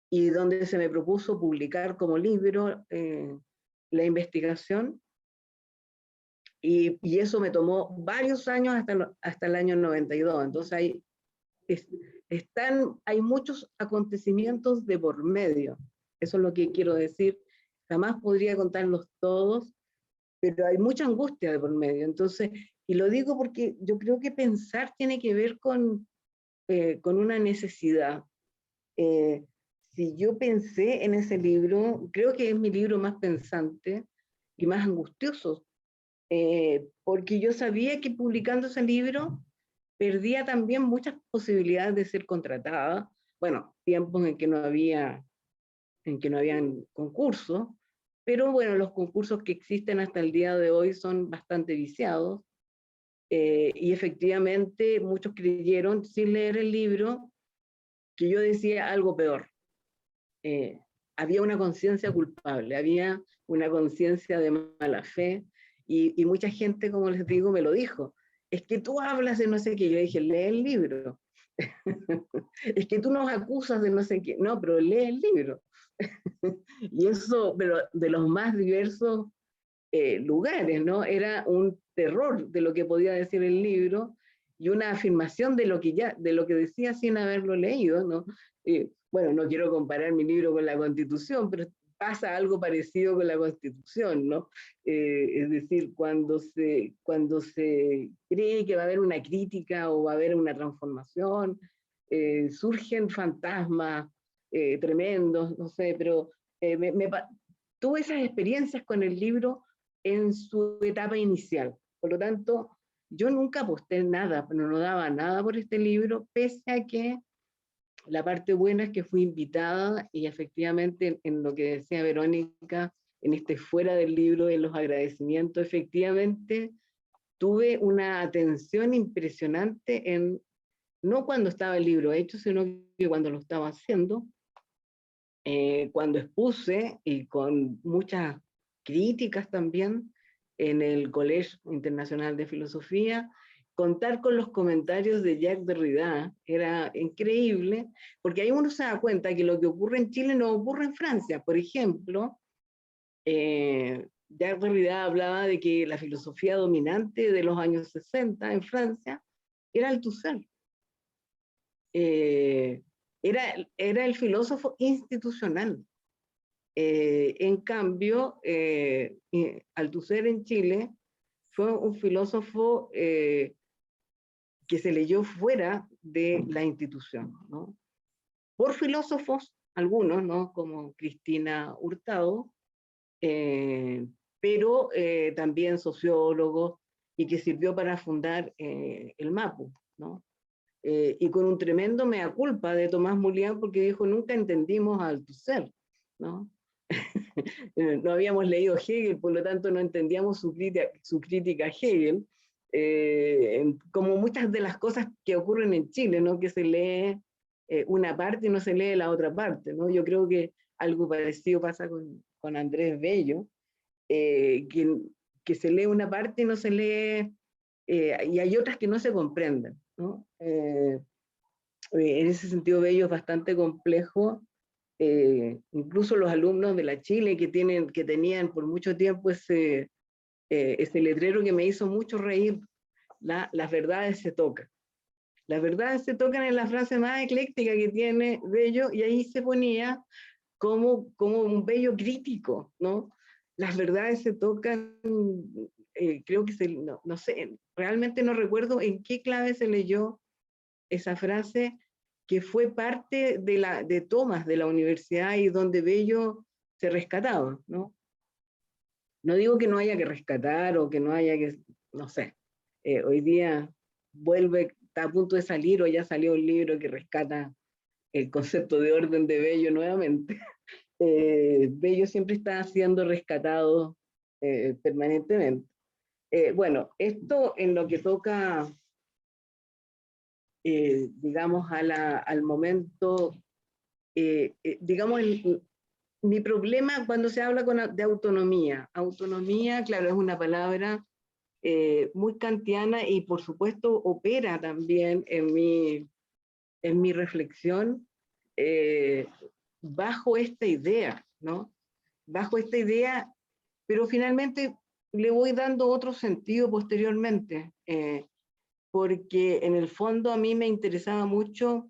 y donde se me propuso publicar como libro la investigación, y eso me tomó varios años hasta el año 92. Entonces hay muchos acontecimientos de por medio. Eso es lo que quiero decir. Jamás podría contarlos todos, pero hay mucha angustia de por medio. Entonces, y lo digo porque yo creo que pensar tiene que ver con una necesidad. Si yo pensé en ese libro, creo que es mi libro más pensante y más angustioso, porque yo sabía que publicando ese libro perdía también muchas posibilidades de ser contratada. Bueno, tiempos en que no habían concursos, pero bueno, los concursos que existen hasta el día de hoy son bastante viciados, y efectivamente muchos creyeron, sin leer el libro, que yo decía algo peor. Había una conciencia culpable, había una conciencia de mala fe, y mucha gente, como les digo, me lo dijo. Es que tú hablas de no sé qué. Yo dije, lee el libro. Es que tú nos acusas de no sé qué. No, pero lee el libro. Y eso, pero de los más diversos lugares, ¿no? Era un terror de lo que podía decir el libro, y una afirmación de lo que decía sin haberlo leído, ¿no? Bueno, no quiero comparar mi libro con la Constitución, pero pasa algo parecido con la Constitución, ¿no? Es decir, cuando se cree que va a haber una crítica o va a haber una transformación, surgen fantasmas tremendos, no sé, pero tuve esas experiencias con el libro en su etapa inicial. Por lo tanto, yo nunca aposté nada, no daba nada por este libro, pese a que la parte buena es que fui invitada, y efectivamente en lo que decía Verónica, en este fuera del libro, en los agradecimientos, efectivamente tuve una atención impresionante no cuando estaba el libro hecho, sino que cuando lo estaba haciendo, cuando expuse, y con muchas críticas también, en el Colegio Internacional de Filosofía, contar con los comentarios de Jacques Derrida era increíble, porque ahí uno se da cuenta que lo que ocurre en Chile no ocurre en Francia. Por ejemplo, Jacques Derrida hablaba de que la filosofía dominante de los años 60 en Francia era Althusser. Era el filósofo institucional. En cambio, Althusser en Chile fue un filósofo que se leyó fuera de la institución, ¿no? Por filósofos, algunos, ¿no? Como Cristina Hurtado, pero también sociólogos, y que sirvió para fundar el MAPU, ¿no? Y con un tremendo mea culpa de Tomás Mulián, porque dijo, nunca entendimos a Althusser, ¿no? No habíamos leído Hegel, por lo tanto no entendíamos su crítica a Hegel, como muchas de las cosas que ocurren en Chile, ¿no? Que se lee una parte y no se lee la otra parte, ¿no? Yo creo que algo parecido pasa con Andrés Bello, que se lee una parte y no se lee, y hay otras que no se comprenden, ¿no? En ese sentido, Bello es bastante complejo. Incluso los alumnos de la Chile que tenían por mucho tiempo ese letrero que me hizo mucho reír, las verdades se tocan. Las verdades se tocan en la frase más ecléctica que tiene Bello, y ahí se ponía como un Bello crítico, ¿no? Las verdades se tocan, creo que no sé, realmente no recuerdo en qué clave se leyó esa frase, que fue parte de tomas de la universidad y donde Bello se rescataba, ¿no? No digo que no haya que rescatar o que no haya que, no sé, hoy día vuelve está a punto de salir o ya salió un libro que rescata el concepto de orden de Bello nuevamente. Bello siempre está siendo rescatado permanentemente. Bueno, esto en lo que toca, digamos, al momento, digamos, mi problema cuando se habla de autonomía. Autonomía, claro, es una palabra muy kantiana y por supuesto opera también en mi reflexión bajo esta idea, ¿no? Bajo esta idea, pero finalmente le voy dando otro sentido posteriormente, porque en el fondo a mí me interesaba mucho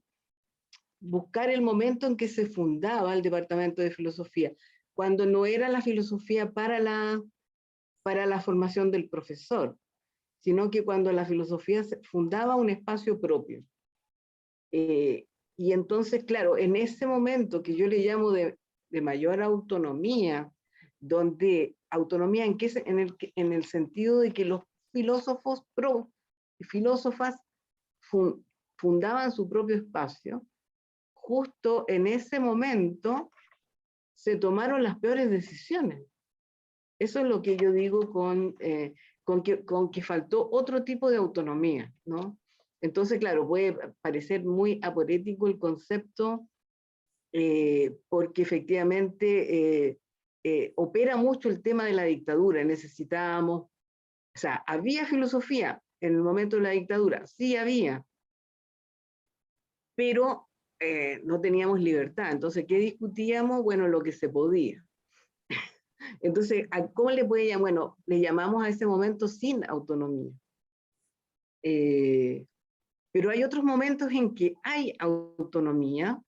buscar el momento en que se fundaba el Departamento de Filosofía, cuando no era la filosofía para la formación del profesor, sino que cuando la filosofía fundaba un espacio propio. Y entonces, claro, en ese momento que yo le llamo de mayor autonomía, donde autonomía en el sentido de que los filósofos y filósofas fundaban su propio espacio, justo en ese momento se tomaron las peores decisiones. Eso es lo que yo digo con que faltó otro tipo de autonomía, ¿no? Entonces, claro, puede parecer muy aporético el concepto, porque efectivamente opera mucho el tema de la dictadura. Necesitábamos, o sea, había filosofía en el momento de la dictadura, sí había, pero no teníamos libertad. Entonces, ¿qué discutíamos? Bueno, lo que se podía. Entonces, ¿cómo le puede llamar? Bueno, le llamamos a ese momento sin autonomía. Pero hay otros momentos en que hay autonomía,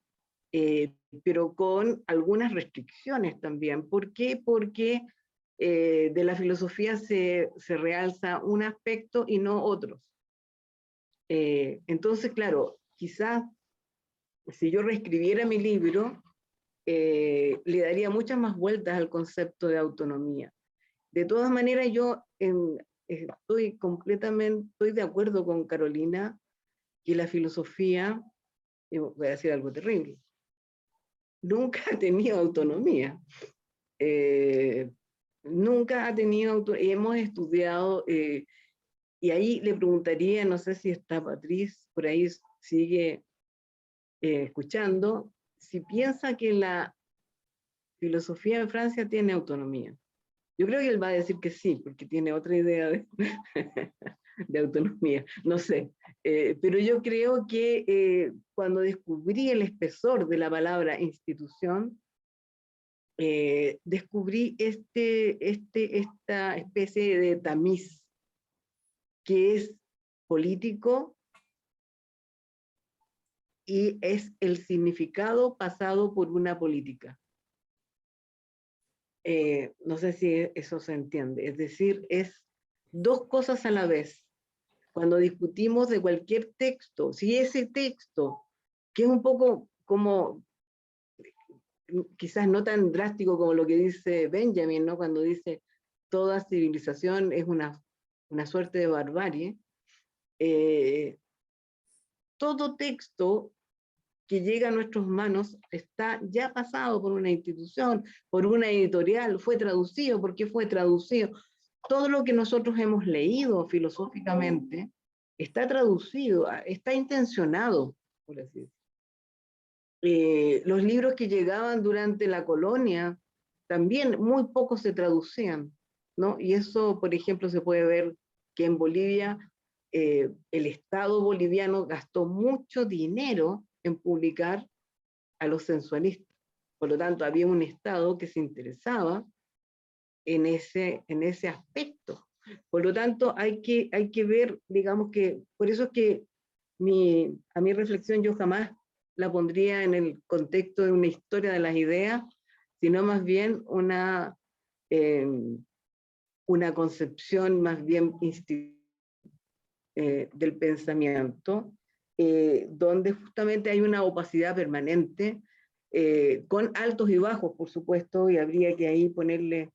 pero con algunas restricciones también. ¿Por qué? Porque de la filosofía se realza un aspecto y no otros. Entonces, claro, quizás si yo reescribiera mi libro, le daría muchas más vueltas al concepto de autonomía. De todas maneras, yo estoy de acuerdo con Carolina que la filosofía, voy a decir algo terrible, nunca ha tenido autonomía. Nunca ha tenido autonomía. Hemos estudiado, y ahí le preguntaría, no sé si está Patrice, por ahí sigue escuchando, si piensa que la filosofía en Francia tiene autonomía. Yo creo que él va a decir que sí, porque tiene otra idea de autonomía, no sé. Pero yo creo que cuando descubrí el espesor de la palabra institución, descubrí esta especie de tamiz que es político y es el significado pasado por una política. No sé si eso se entiende, es decir, es dos cosas a la vez. Cuando discutimos de cualquier texto, si ese texto, que es un poco como, quizás no tan drástico como lo que dice Benjamin, ¿no? Cuando dice toda civilización es una suerte de barbarie, todo texto que llega a nuestras manos está ya pasado por una institución, por una editorial, fue traducido, ¿por qué fue traducido? Todo lo que nosotros hemos leído filosóficamente está traducido, está intencionado, por así decirlo. Los libros que llegaban durante la colonia, también muy pocos se traducían, ¿no? Y eso, por ejemplo, se puede ver que en Bolivia el Estado boliviano gastó mucho dinero en publicar a los sensualistas. Por lo tanto, había un Estado que se interesaba en ese aspecto. Por lo tanto, hay que ver, digamos que, por eso es que a mi reflexión yo jamás la pondría en el contexto de una historia de las ideas, sino más bien una concepción más bien del pensamiento, donde justamente hay una opacidad permanente, con altos y bajos, por supuesto, y habría que ahí ponerle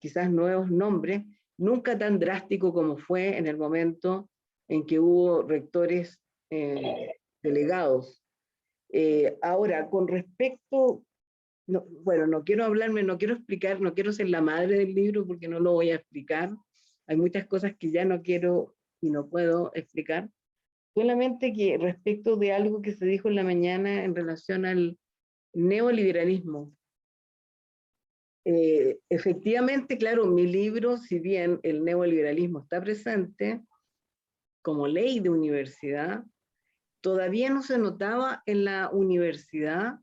quizás nuevos nombres, nunca tan drástico como fue en el momento en que hubo rectores delegados. Ahora, con respecto, no, bueno, no quiero explicar, no quiero ser la madre del libro porque no lo voy a explicar. Hay muchas cosas que ya no quiero y no puedo explicar. Solamente que respecto de algo que se dijo en la mañana en relación al neoliberalismo. Efectivamente, claro, mi libro, si bien el neoliberalismo está presente como ley de universidad, todavía no se notaba en la universidad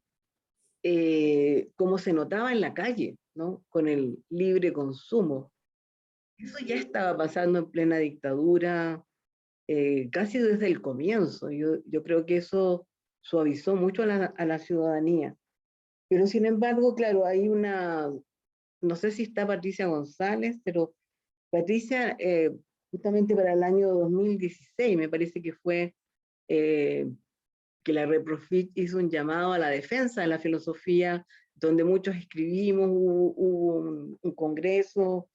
como se notaba en la calle, ¿no? Con el libre consumo. Eso ya estaba pasando en plena dictadura, casi desde el comienzo. Yo creo que eso suavizó mucho a la ciudadanía. Pero sin embargo, claro, hay una, no sé si está Patricia González, pero Patricia, justamente para el año 2016, me parece que fue que la Reprofit hizo un llamado a la defensa de la filosofía, donde muchos escribimos, hubo un congreso,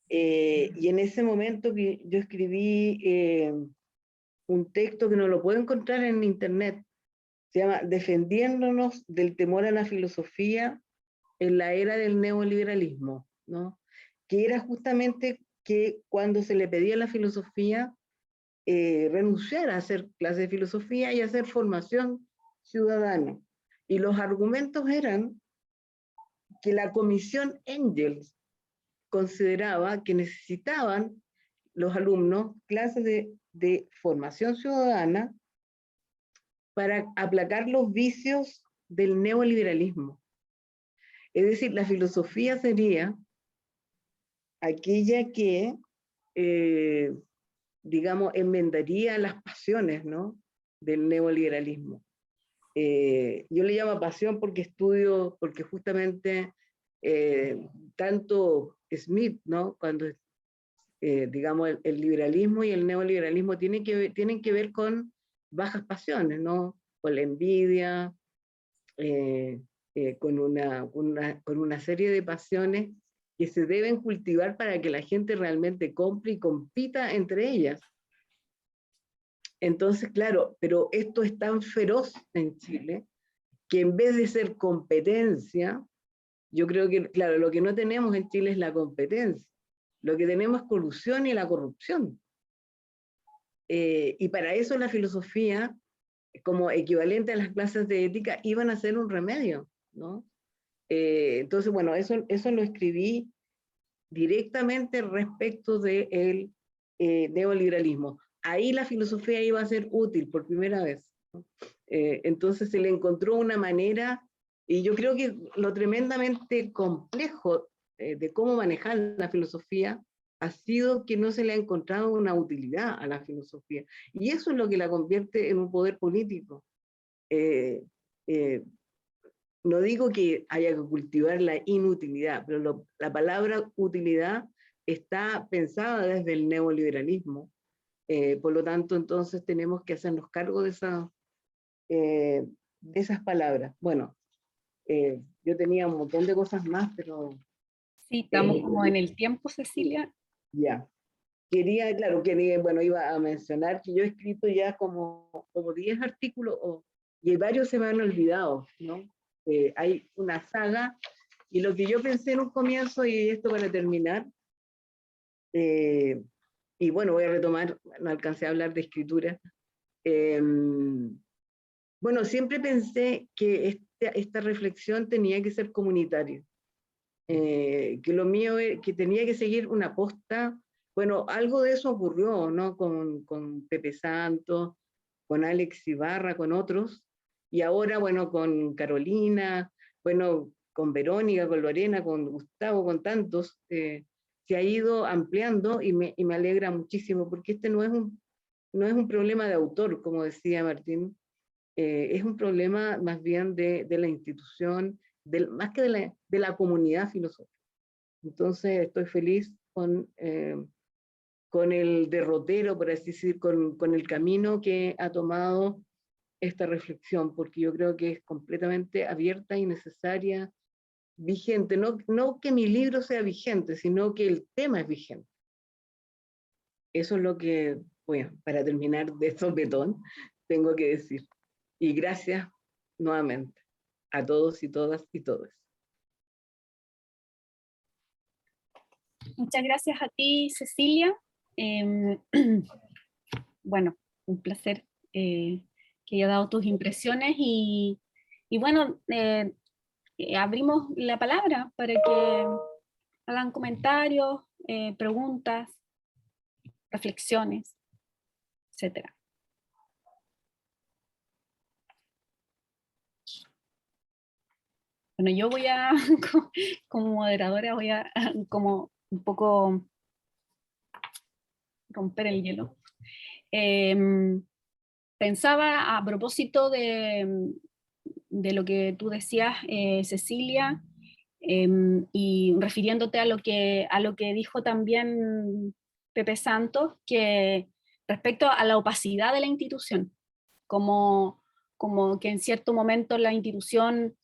y en ese momento que yo escribí un texto que no lo puedo encontrar en internet, se llama Defendiéndonos del temor a la filosofía en la era del neoliberalismo, ¿no? Que era justamente que cuando se le pedía a la filosofía renunciar a hacer clases de filosofía y hacer formación ciudadana. Y los argumentos eran que la comisión Engels consideraba que necesitaban los alumnos clases de formación ciudadana para aplacar los vicios del neoliberalismo. Es decir, la filosofía sería aquella que digamos, enmendaría las pasiones, ¿no?, del neoliberalismo. Yo le llamo pasión porque estudio, porque justamente tanto Smith, ¿no?, cuando, digamos, el liberalismo y el neoliberalismo tienen que ver con bajas pasiones, ¿no?, con la envidia, con una serie de pasiones que se deben cultivar para que la gente realmente compre y compita entre ellas. Entonces, claro, pero esto es tan feroz en Chile que en vez de ser competencia, yo creo que, claro, lo que no tenemos en Chile es la competencia. Lo que tenemos es colusión y la corrupción. Y para eso la filosofía, como equivalente a las clases de ética, iban a ser un remedio, ¿no? Entonces, bueno, eso lo escribí directamente respecto del neoliberalismo. Ahí la filosofía iba a ser útil por primera vez, ¿no? Entonces se le encontró una manera, y yo creo que lo tremendamente complejo de cómo manejar la filosofía ha sido que no se le ha encontrado una utilidad a la filosofía. Y eso es lo que la convierte en un poder político. No digo que haya que cultivar la inutilidad, pero la palabra utilidad está pensada desde el neoliberalismo. Por lo tanto, entonces tenemos que hacernos cargo de esas palabras. Bueno, yo tenía un montón de cosas más, pero... Sí, estamos como en el tiempo, Cecilia. Ya. Claro, bueno, iba a mencionar que yo he escrito ya como 10 artículos, y varios se me han olvidado, ¿no? Hay una saga, y lo que yo pensé en un comienzo, y esto para terminar, y bueno, voy a retomar, no alcancé a hablar de escritura. Bueno, siempre pensé que esta reflexión tenía que ser comunitaria, que lo mío que tenía que seguir una posta. Bueno, algo de eso ocurrió, ¿no?, con Pepe Santos, con Alex Ibarra, con otros, y ahora, bueno, con Carolina, bueno, con Verónica, con Lorena, con Gustavo, con tantos, se ha ido ampliando, y me alegra muchísimo, porque este no es un problema de autor, como decía Martín, es un problema más bien de la institución, más que de la comunidad filosófica. Entonces estoy feliz con el derrotero, por así decir, con el camino que ha tomado esta reflexión, porque yo creo que es completamente abierta y necesaria, vigente. No que mi libro sea vigente, sino que el tema es vigente. Eso es lo que, bueno, para terminar de sopetón, tengo que decir. Y gracias nuevamente a todos y todas y todos. Muchas gracias a ti, Cecilia. Bueno, un placer que haya dado tus impresiones y bueno, abrimos la palabra para que hagan comentarios, preguntas, reflexiones, etcétera. Bueno, yo voy a, como moderadora, voy a como un poco romper el hielo. Pensaba a propósito de lo que tú decías, Cecilia, y refiriéndote a lo que dijo también Pepe Santos, que respecto a la opacidad de la institución, como que en cierto momento la institución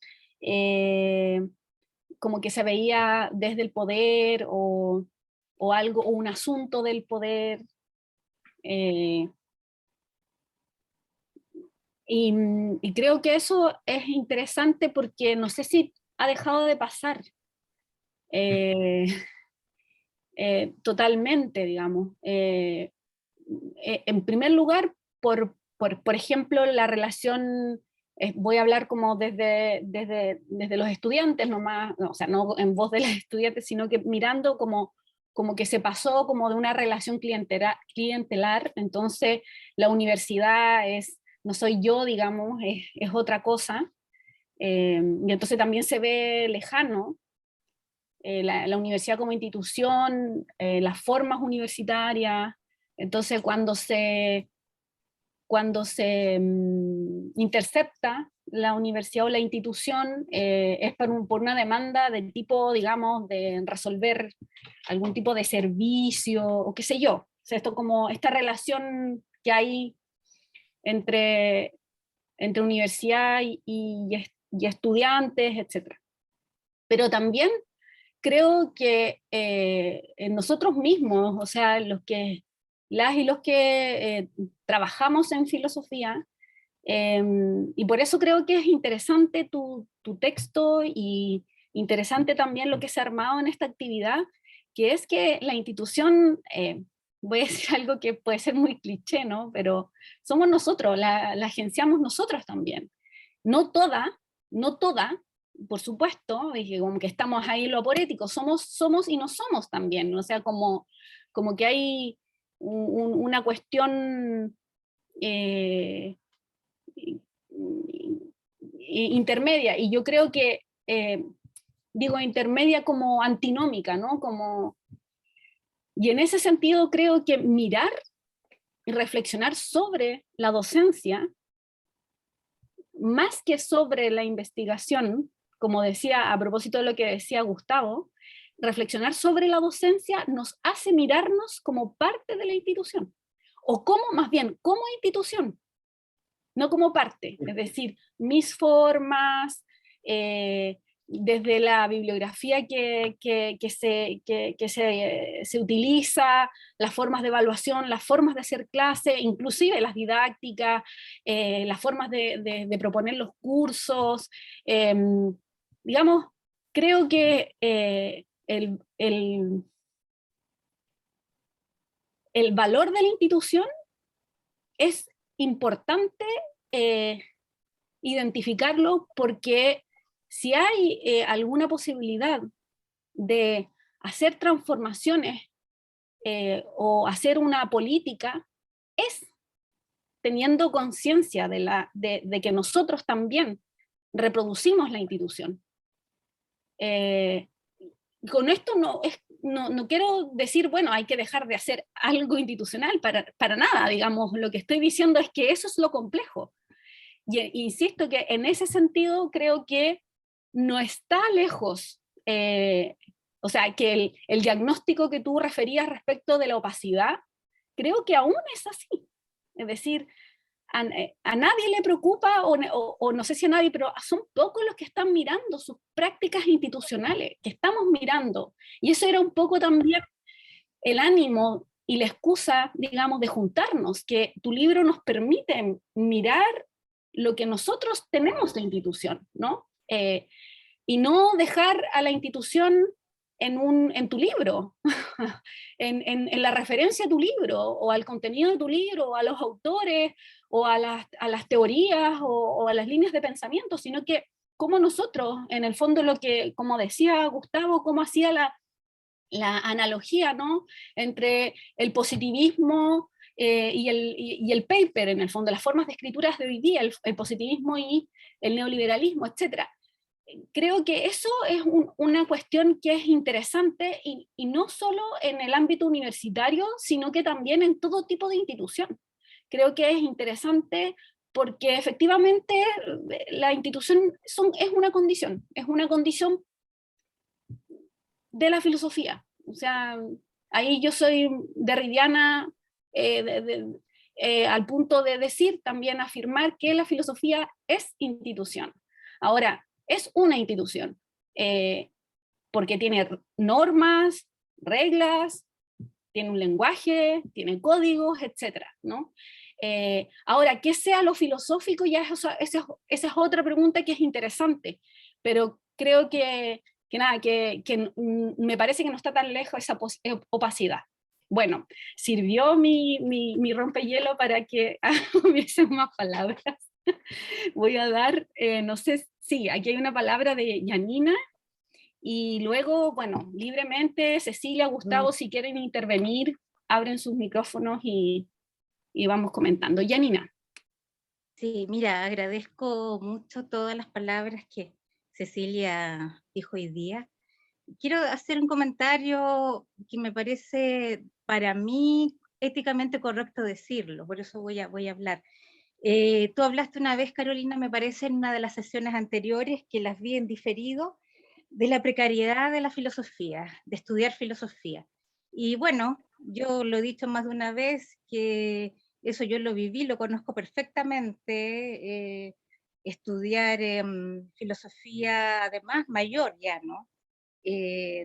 como que se veía desde el poder o algo, o un asunto del poder. Y creo que eso es interesante porque no sé si ha dejado de pasar totalmente, digamos. En primer lugar, por ejemplo, la relación, voy a hablar como desde los estudiantes nomás, no, o sea, no en voz de los estudiantes, sino que mirando como que se pasó como de una relación clientelar, entonces la universidad no soy yo, digamos, es otra cosa, y entonces también se ve lejano la universidad como institución, las formas universitarias. Entonces cuando se intercepta la universidad o la institución, es por una demanda del tipo, digamos, de resolver algún tipo de servicio, o qué sé yo. O sea, esto como esta relación que hay entre universidad y estudiantes, etc. Pero también creo que en nosotros mismos, o sea, las y los que trabajamos en filosofía, y por eso creo que es interesante tu texto y interesante también lo que se ha armado en esta actividad, que es que la institución, voy a decir algo que puede ser muy cliché, ¿no? Pero somos nosotros, la agenciamos nosotros también. No toda, por supuesto, y que como que estamos ahí en lo aporético, somos y no somos también, o sea, como que hay una cuestión intermedia, y yo creo que, digo intermedia como antinómica, ¿no? Y en ese sentido creo que mirar y reflexionar sobre la docencia, más que sobre la investigación, como decía a propósito de lo que decía Gustavo, reflexionar sobre la docencia nos hace mirarnos como parte de la institución, o más bien, como institución, no como parte, es decir, mis formas, desde la bibliografía que se utiliza, las formas de evaluación, las formas de hacer clase, inclusive las didácticas, las formas de proponer los cursos, digamos, creo que el valor de la institución es importante identificarlo, porque si hay alguna posibilidad de hacer transformaciones o hacer una política, es teniendo conciencia de que nosotros también reproducimos la institución. Con esto no quiero decir, bueno, hay que dejar de hacer algo institucional, para nada, digamos, lo que estoy diciendo es que eso es lo complejo. Y insisto que en ese sentido creo que no está lejos, o sea, que el diagnóstico que tú referías respecto de la opacidad, creo que aún es así. Es decir, a nadie le preocupa, o no sé si a nadie, pero son pocos los que están mirando sus prácticas institucionales, que estamos mirando. Y eso era un poco también el ánimo y la excusa, digamos, de juntarnos, que tu libro nos permite mirar lo que nosotros tenemos de institución, ¿no? Y no dejar a la institución en tu libro, en la referencia a tu libro, o al contenido de tu libro, o a los autores, o a las teorías, o a las líneas de pensamiento, sino que como nosotros, en el fondo, lo que, como decía Gustavo, cómo hacía la analogía, ¿no?, entre el positivismo y el paper, en el fondo, las formas de escrituras de hoy día, el positivismo y el neoliberalismo, etc. Creo que eso es una cuestión que es interesante, y no solo en el ámbito universitario, sino que también en todo tipo de institución. Creo que es interesante porque efectivamente la institución es una condición de la filosofía. O sea, ahí yo soy derridiana al punto de decir, también afirmar que la filosofía es institución. Ahora, es una institución, porque tiene normas, reglas, tiene un lenguaje, tiene códigos, etcétera, ¿no? Ahora, ¿qué sea lo filosófico? Ya esa es otra pregunta que es interesante, pero creo que me parece que no está tan lejos esa opacidad. Bueno, sirvió mi rompehielo para que hubiesen más palabras. Voy a dar, no sé, sí, aquí hay una palabra de Janina, y luego, bueno, libremente, Cecilia, Gustavo, si quieren intervenir, abren sus micrófonos y vamos comentando. Janina. Sí, mira, agradezco mucho todas las palabras que Cecilia dijo hoy día. Quiero hacer un comentario que me parece, para mí, éticamente correcto decirlo, por eso voy a hablar. Tú hablaste una vez, Carolina, me parece, en una de las sesiones anteriores, que las vi en diferido, de la precariedad de la filosofía, de estudiar filosofía. Y bueno, yo lo he dicho más de una vez, que eso yo lo viví, lo conozco perfectamente, estudiar filosofía, además, mayor ya, ¿no?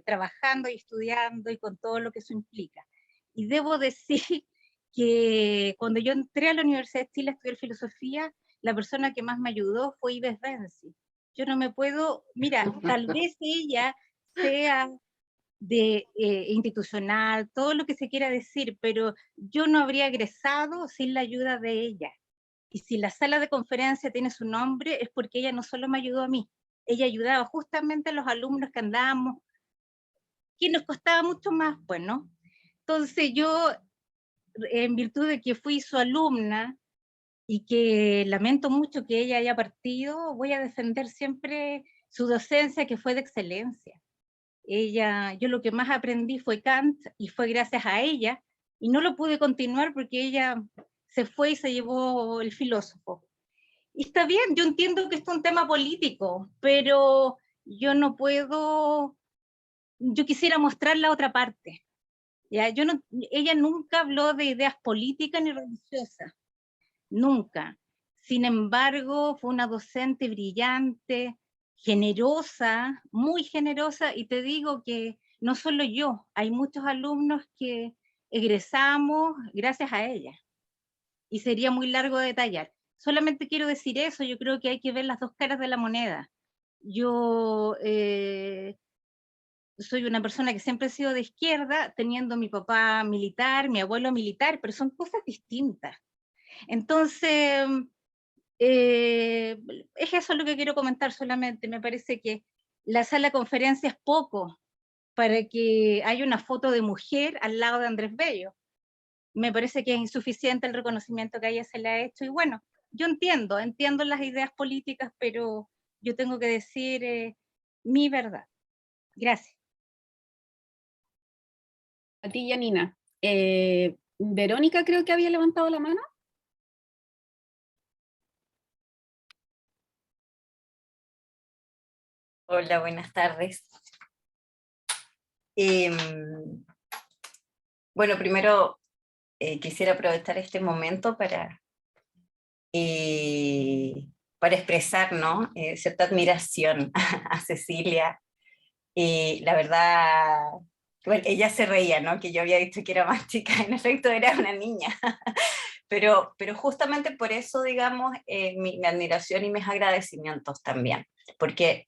Trabajando y estudiando y con todo lo que eso implica. Y debo decir que cuando yo entré a la Universidad de Chile a estudiar filosofía, la persona que más me ayudó fue Ives Benzi. Yo no me puedo, mira, tal vez ella sea de institucional, todo lo que se quiera decir, pero yo no habría egresado sin la ayuda de ella. Y si la sala de conferencia tiene su nombre, es porque ella no solo me ayudó a mí, ella ayudaba justamente a los alumnos que andábamos, que nos costaba mucho más, pues, ¿no? Entonces yo, en virtud de que fui su alumna, y que lamento mucho que ella haya partido, voy a defender siempre su docencia, que fue de excelencia. Yo lo que más aprendí fue Kant, y fue gracias a ella, y no lo pude continuar porque ella se fue y se llevó el filósofo. Y está bien, yo entiendo que esto es un tema político, pero yo no puedo, yo quisiera mostrar la otra parte. ¿Ya? Ella nunca habló de ideas políticas ni religiosas, nunca. Sin embargo, fue una docente brillante, generosa, muy generosa, y te digo que no solo yo, hay muchos alumnos que egresamos gracias a ella, y sería muy largo de detallar. Solamente quiero decir eso, yo creo que hay que ver las dos caras de la moneda. Yo soy una persona que siempre he sido de izquierda, teniendo mi papá militar, mi abuelo militar, pero son cosas distintas. Entonces, es eso lo que quiero comentar solamente. Me parece que la sala de conferencia es poco para que haya una foto de mujer al lado de Andrés Bello. Me parece que es insuficiente el reconocimiento que a ella se le ha hecho. Y bueno, yo entiendo las ideas políticas, pero yo tengo que decir mi verdad. Gracias. A ti, Janina. Verónica creo que había levantado la mano. Hola, buenas tardes. Bueno, primero quisiera aprovechar este momento para expresar, ¿no?, cierta admiración a Cecilia. La verdad, Bueno, ella se reía, ¿no? Que yo había dicho que era más chica, en efecto era una niña. Pero justamente por eso, digamos, mi admiración y mis agradecimientos también, porque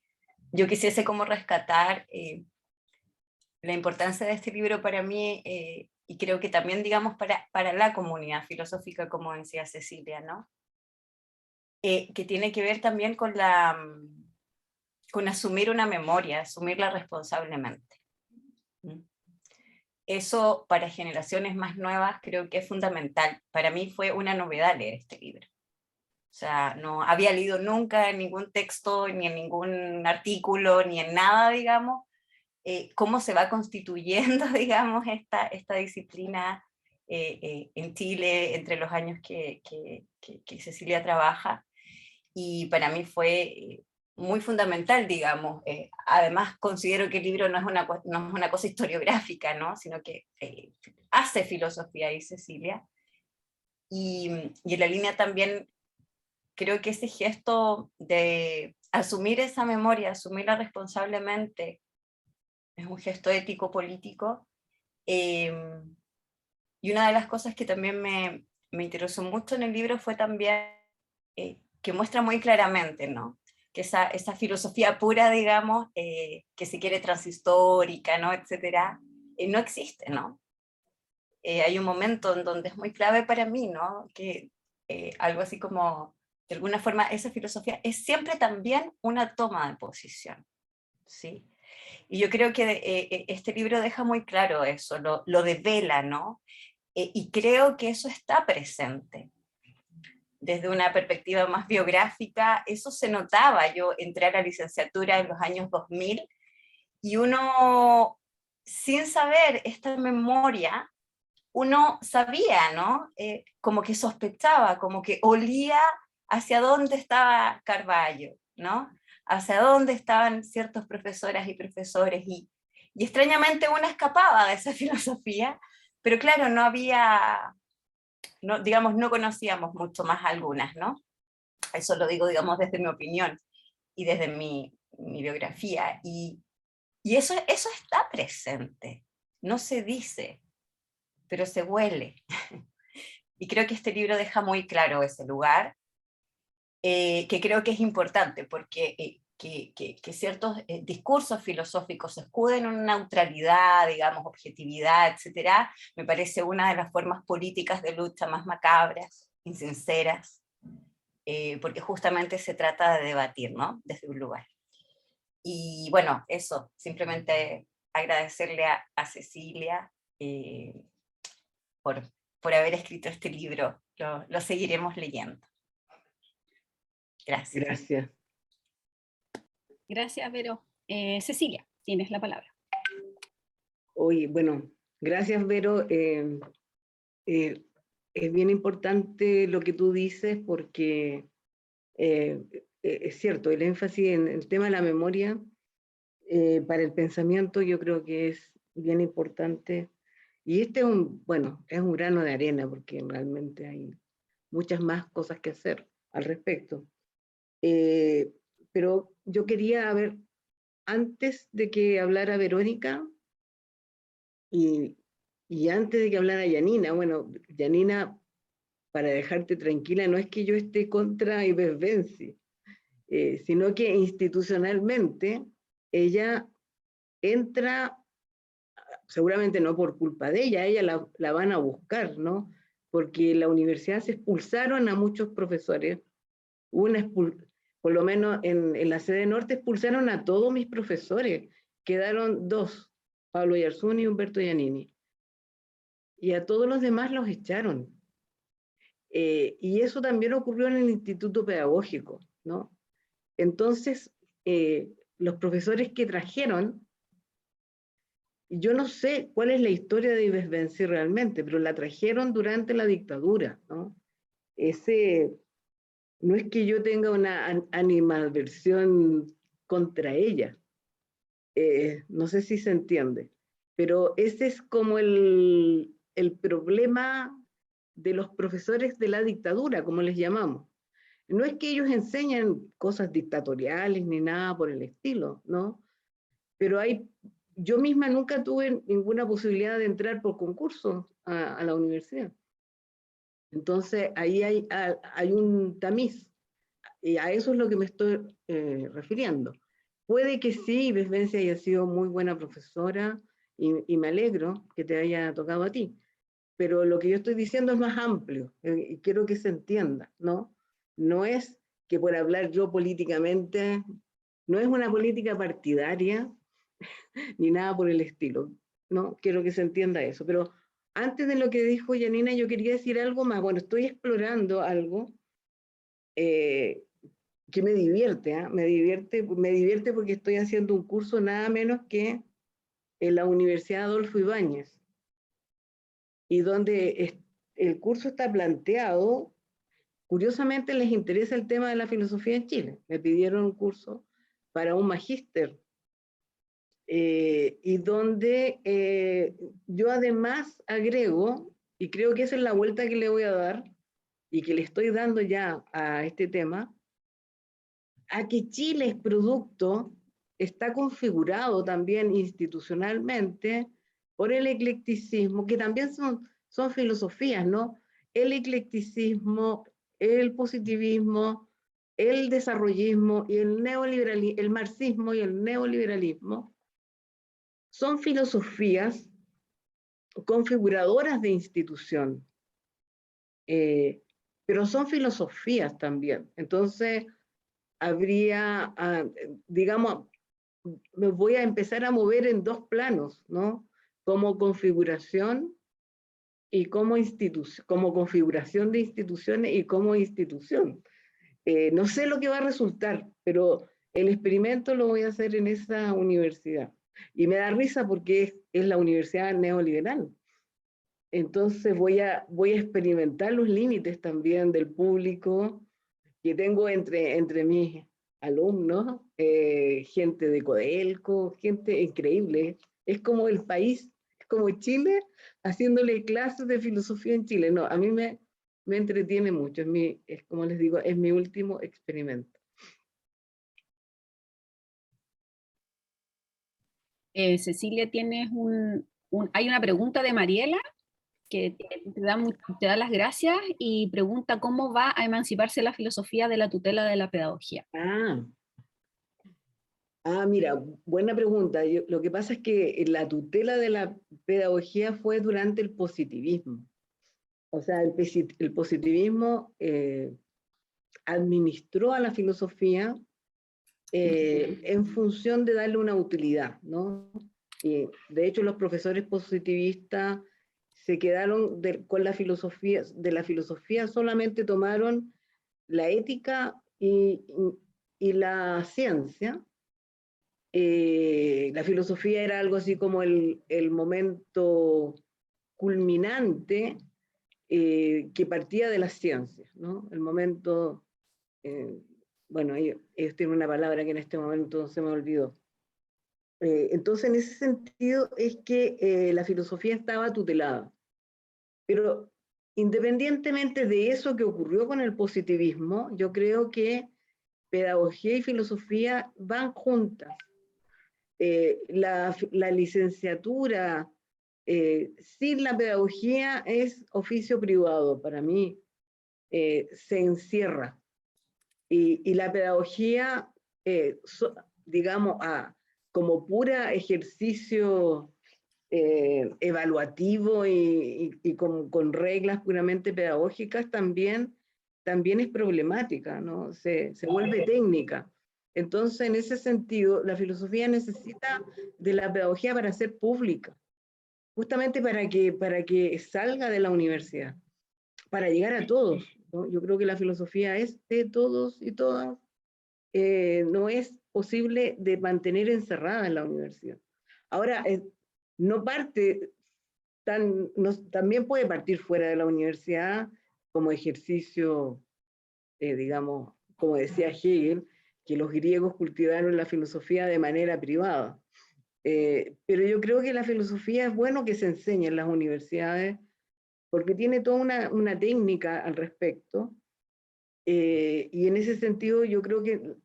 yo quisiese como rescatar la importancia de este libro para mí, y creo que también, digamos, para la comunidad filosófica, como decía Cecilia, ¿no? Que tiene que ver también con asumir una memoria, asumirla responsablemente. Eso para generaciones más nuevas creo que es fundamental. Para mí fue una novedad leer este libro. O sea, no había leído nunca en ningún texto, ni en ningún artículo, ni en nada, digamos, cómo se va constituyendo, digamos, esta disciplina en Chile entre los años que Cecilia trabaja. Y para mí fue muy fundamental, digamos. Además, considero que el libro no es una cosa historiográfica, ¿no? Sino que hace filosofía ahí Cecilia. Y en la línea también creo que ese gesto de asumir esa memoria, asumirla responsablemente, es un gesto ético-político. Y una de las cosas que también me interesó mucho en el libro fue también que muestra muy claramente, ¿no? Que esa filosofía pura, digamos, que se quiere transhistórica, ¿no? Etcétera, no existe, ¿no? Hay un momento en donde es muy clave para mí, ¿no? Que algo así como, de alguna forma, esa filosofía es siempre también una toma de posición, ¿sí? Y yo creo que este libro deja muy claro eso, lo devela, ¿no? Y creo que eso está presente. Desde una perspectiva más biográfica, eso se notaba. Yo entré a la licenciatura en los años 2000 y uno, sin saber esta memoria, uno sabía, ¿no? Como que sospechaba, como que olía hacia dónde estaba Carballo, ¿no? Hacia dónde estaban ciertos profesoras y profesores, y extrañamente uno escapaba de esa filosofía, pero claro, no había, no, digamos, no conocíamos mucho más algunas, ¿no? Eso lo digo, digamos, desde mi opinión y desde mi biografía, y eso está presente, no se dice, pero se huele. Y creo que este libro deja muy claro ese lugar, que creo que es importante, porque que ciertos discursos filosóficos se escuden en una neutralidad, digamos, objetividad, etcétera, me parece una de las formas políticas de lucha más macabras, insinceras, porque justamente se trata de debatir, ¿no? Desde un lugar. Y bueno, eso, simplemente agradecerle a Cecilia por haber escrito este libro. Lo seguiremos leyendo. Gracias. Gracias. Gracias, Vero. Cecilia, tienes la palabra. Oye, bueno, gracias, Vero. Es bien importante lo que tú dices porque es cierto, el énfasis en el tema de la memoria para el pensamiento yo creo que es bien importante. Y este es es un grano de arena porque realmente hay muchas más cosas que hacer al respecto. Pero yo quería, ver, antes de que hablara Verónica y antes de que hablara Yanina, bueno, Yanina, para dejarte tranquila, no es que yo esté contra Ives Benzi, sino que institucionalmente ella entra, seguramente no por culpa de ella la van a buscar, ¿no? Porque la universidad se expulsaron a muchos profesores, por lo menos en la sede norte expulsaron a todos mis profesores, quedaron 2, Pablo Yarzún y Humberto Giannini, y a todos los demás los echaron. Y eso también ocurrió en el Instituto Pedagógico, ¿no? Entonces, los profesores que trajeron, yo no sé cuál es la historia de Ives Benzi realmente, pero la trajeron durante la dictadura, ¿no? No es que yo tenga una animadversión contra ella, no sé si se entiende, pero ese es como el problema de los profesores de la dictadura, como les llamamos. No es que ellos enseñan cosas dictatoriales ni nada por el estilo, ¿no? Pero hay yo misma nunca tuve ninguna posibilidad de entrar por concurso a la universidad. Entonces, ahí hay un tamiz, y a eso es lo que me estoy refiriendo. Puede que sí, Besvencia haya sido muy buena profesora, y me alegro que te haya tocado a ti, pero lo que yo estoy diciendo es más amplio, y quiero que se entienda, ¿no? No es que por hablar yo políticamente, no es una política partidaria, ni nada por el estilo, ¿no? Quiero que se entienda eso, pero antes de lo que dijo Janina, yo quería decir algo más. Bueno, estoy explorando algo que me divierte, ¿eh? Me divierte porque estoy haciendo un curso nada menos que en la Universidad Adolfo Ibáñez, y donde el curso está planteado, curiosamente les interesa el tema de la filosofía en Chile. Me pidieron un curso para un magíster, y donde yo además agrego, y creo que esa es la vuelta que le voy a dar, y que le estoy dando ya a este tema, a que Chile es producto, está configurado también institucionalmente por el eclecticismo, que también son filosofías, ¿no? El eclecticismo, el positivismo, el desarrollismo y el neoliberalismo, el marxismo y el neoliberalismo, son filosofías configuradoras de institución, pero son filosofías también. Entonces, habría, digamos, me voy a empezar a mover en dos planos, ¿no? Como configuración y como configuración de instituciones y como institución. No sé lo que va a resultar, pero el experimento lo voy a hacer en esa universidad. Y me da risa porque es la universidad neoliberal. Entonces voy a experimentar los límites también del público que tengo entre mis alumnos, gente de Codelco, gente increíble. Es como el país, es como Chile, haciéndole clases de filosofía en Chile. No, a mí me entretiene mucho, es como les digo, es mi último experimento. Cecilia, hay una pregunta de Mariela que te da las gracias y pregunta cómo va a emanciparse la filosofía de la tutela de la pedagogía. Mira, buena pregunta. Lo que pasa es que la tutela de la pedagogía fue durante el positivismo. O sea, el positivismo administró a la filosofía en función de darle una utilidad, ¿no? Y de hecho los profesores positivistas se quedaron con la filosofía, de la filosofía solamente tomaron la ética y la ciencia. La filosofía era algo así como el momento culminante que partía de las ciencias, ¿no? El momento, bueno, ellos tienen una palabra que en este momento se me olvidó. Entonces, en ese sentido es que la filosofía estaba tutelada. Pero independientemente de eso que ocurrió con el positivismo, yo creo que pedagogía y filosofía van juntas. La licenciatura sin la pedagogía es oficio privado, para mí se encierra. Y la pedagogía, digamos, como pura ejercicio evaluativo y con reglas puramente pedagógicas, también es problemática, ¿no? Se vuelve técnica. Entonces, en ese sentido, la filosofía necesita de la pedagogía para ser pública, justamente para que salga de la universidad, para llegar a todos, ¿no? Yo creo que la filosofía es de todos y todas, no es posible de mantener encerrada en la universidad. Ahora, no parte también puede partir fuera de la universidad como ejercicio, digamos, como decía Hegel, que los griegos cultivaron la filosofía de manera privada. Pero yo creo que la filosofía es bueno que se enseñe en las universidades porque tiene toda una técnica al respecto. Y en ese sentido yo creo que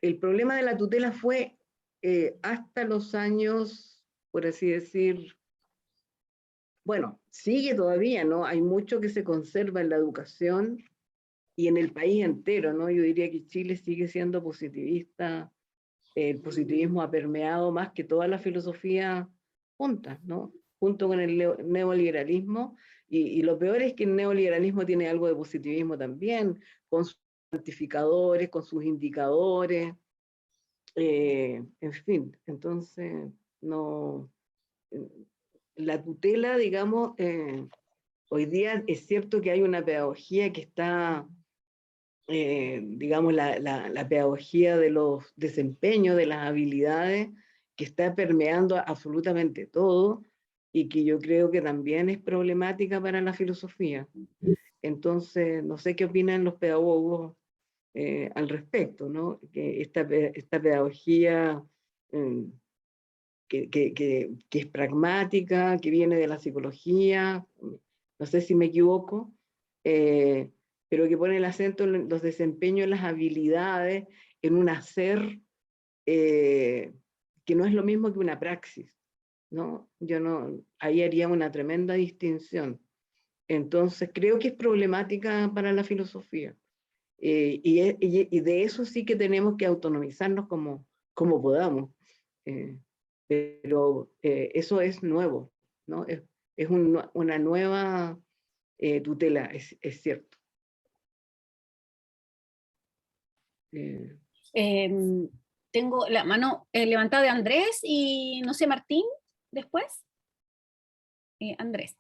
el problema de la tutela fue hasta los años, por así decir, bueno, sigue todavía, ¿no? Hay mucho que se conserva en la educación y en el país entero, ¿no? Yo diría que Chile sigue siendo positivista, el positivismo ha permeado más que toda la filosofía juntas, ¿no? Junto con el neoliberalismo, y lo peor es que el neoliberalismo tiene algo de positivismo también, con sus cuantificadores, con sus indicadores, en fin, entonces, no, la tutela, digamos, hoy día es cierto que hay una pedagogía que está, digamos, la pedagogía de los desempeños, de las habilidades, que está permeando absolutamente todo y que yo creo que también es problemática para la filosofía. Entonces, no sé qué opinan los pedagogos al respecto, ¿no? Que esta pedagogía que es pragmática, que viene de la psicología, no sé si me equivoco, pero que pone el acento en los desempeños, en las habilidades, en un hacer que no es lo mismo que una praxis, ¿no? Yo no, ahí haría una tremenda distinción. Entonces creo que es problemática para la filosofía. Y de eso sí que tenemos que autonomizarnos como podamos. Pero eso es nuevo, ¿no? Es una nueva tutela, es cierto. Tengo la mano levantada de Andrés y no sé, Martín, después. Andrés.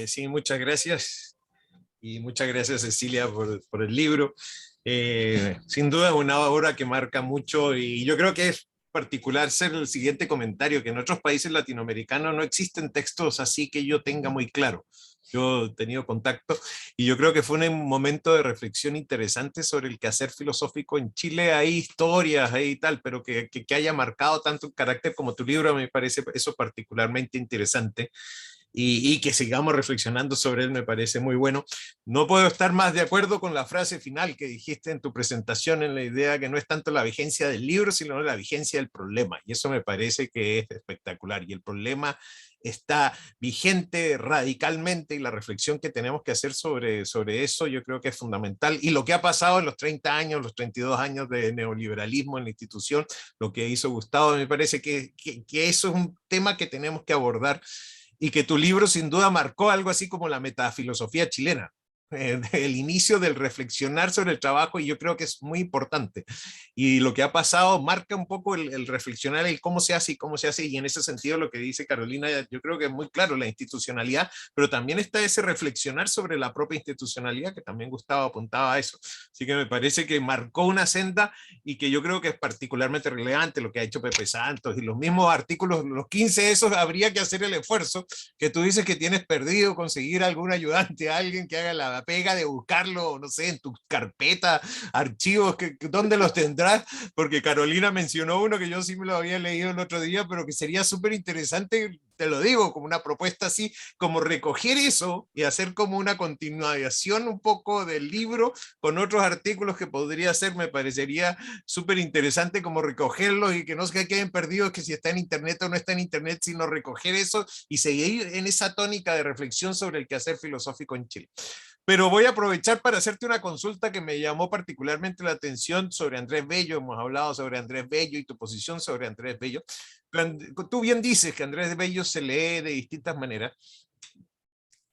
Sí, muchas gracias. Y muchas gracias, Cecilia, por el libro. Sin duda es una obra que marca mucho y yo creo que es particular ser el siguiente comentario, que en otros países latinoamericanos no existen textos así que yo tenga muy claro. Yo he tenido contacto y yo creo que fue un momento de reflexión interesante sobre el quehacer filosófico en Chile. Hay historias y tal, pero que haya marcado tanto un carácter como tu libro, me parece eso particularmente interesante. Y que sigamos reflexionando sobre él me parece muy bueno. No puedo estar más de acuerdo con la frase final que dijiste en tu presentación, en la idea que no es tanto la vigencia del libro, sino la vigencia del problema. Y eso me parece que es espectacular. Y el problema está vigente radicalmente y la reflexión que tenemos que hacer sobre eso yo creo que es fundamental. Y lo que ha pasado en los 30 años, los 32 años de neoliberalismo en la institución, lo que hizo Gustavo, me parece que eso es un tema que tenemos que abordar y que tu libro sin duda marcó algo así como la metafilosofía chilena, el inicio del reflexionar sobre el trabajo, y yo creo que es muy importante. Y lo que ha pasado marca un poco el reflexionar, el cómo se hace y cómo se hace, y en ese sentido lo que dice Carolina, yo creo que es muy claro, la institucionalidad, pero también está ese reflexionar sobre la propia institucionalidad, que también Gustavo apuntaba a eso. Así que me parece que marcó una senda y que yo creo que es particularmente relevante lo que ha hecho Pepe Santos y los mismos artículos, los 15 esos, habría que hacer el esfuerzo que tú dices que tienes perdido, conseguir algún ayudante, alguien que haga la pega de buscarlo, no sé, en tu carpeta, archivos, ¿dónde los tendrás? Porque Carolina mencionó uno que yo sí me lo había leído el otro día, pero que sería súper interesante, te lo digo, como una propuesta así, como recoger eso y hacer como una continuación un poco del libro con otros artículos que podría ser, me parecería súper interesante como recogerlos y que no se queden perdidos que si está en internet o no está en internet, sino recoger eso y seguir en esa tónica de reflexión sobre el quehacer filosófico en Chile. Pero voy a aprovechar para hacerte una consulta que me llamó particularmente la atención sobre Andrés Bello. Hemos hablado sobre Andrés Bello y tu posición sobre Andrés Bello. Tú bien dices que Andrés Bello se lee de distintas maneras,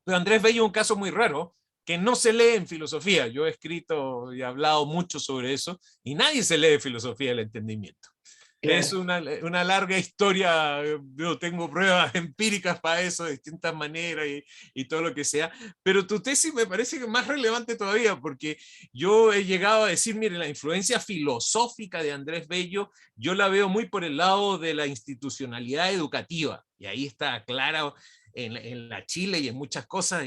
pero Andrés Bello es un caso muy raro que no se lee en filosofía. Yo he escrito y hablado mucho sobre eso y nadie se lee filosofía del entendimiento. Claro. Es una larga historia, yo tengo pruebas empíricas para eso de distintas maneras y todo lo que sea, pero tu tesis me parece que es más relevante todavía, porque yo he llegado a decir, mire, la influencia filosófica de Andrés Bello, yo la veo muy por el lado de la institucionalidad educativa, y ahí está clara en la Chile y en muchas cosas,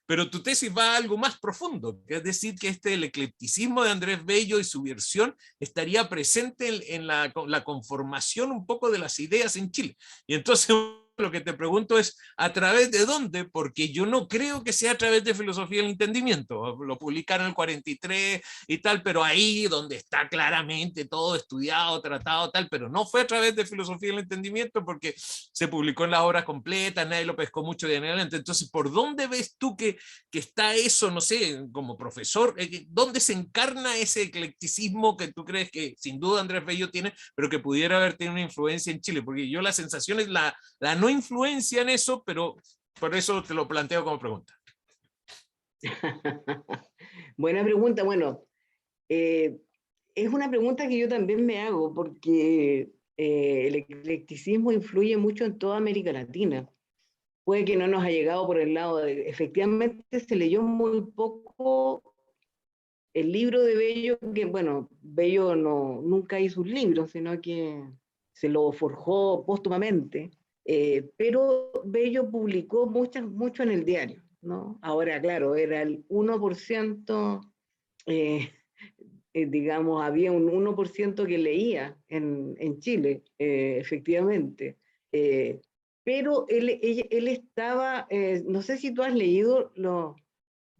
pero tu tesis va a algo más profundo, que es decir, que el eclecticismo de Andrés Bello y su versión estaría presente en la conformación un poco de las ideas en Chile. Y entonces lo que te pregunto es, ¿a través de dónde? Porque yo no creo que sea a través de Filosofía del Entendimiento. Lo publicaron en el 43 y tal, pero ahí donde está claramente todo estudiado, tratado, tal, pero no fue a través de Filosofía del Entendimiento porque se publicó en las obras completas, nadie lo pescó mucho de adelante. Entonces, ¿por dónde ves tú que está eso, no sé, como profesor? ¿Dónde se encarna ese eclecticismo que tú crees que sin duda Andrés Bello tiene, pero que pudiera haber tenido una influencia en Chile? Porque yo la sensación es la no influencia en eso, pero por eso te lo planteo como pregunta. Buena pregunta. Bueno, es una pregunta que yo también me hago, porque el eclecticismo influye mucho en toda América Latina. Puede que no nos haya llegado por el lado de... Efectivamente, se leyó muy poco el libro de Bello, que bueno, Bello nunca hizo un libro, sino que se lo forjó póstumamente, pero Bello publicó mucho en el diario, ¿no? Ahora, claro, era el 1%, digamos, había un 1% que leía en Chile, efectivamente. Pero él estaba, no sé si tú has leído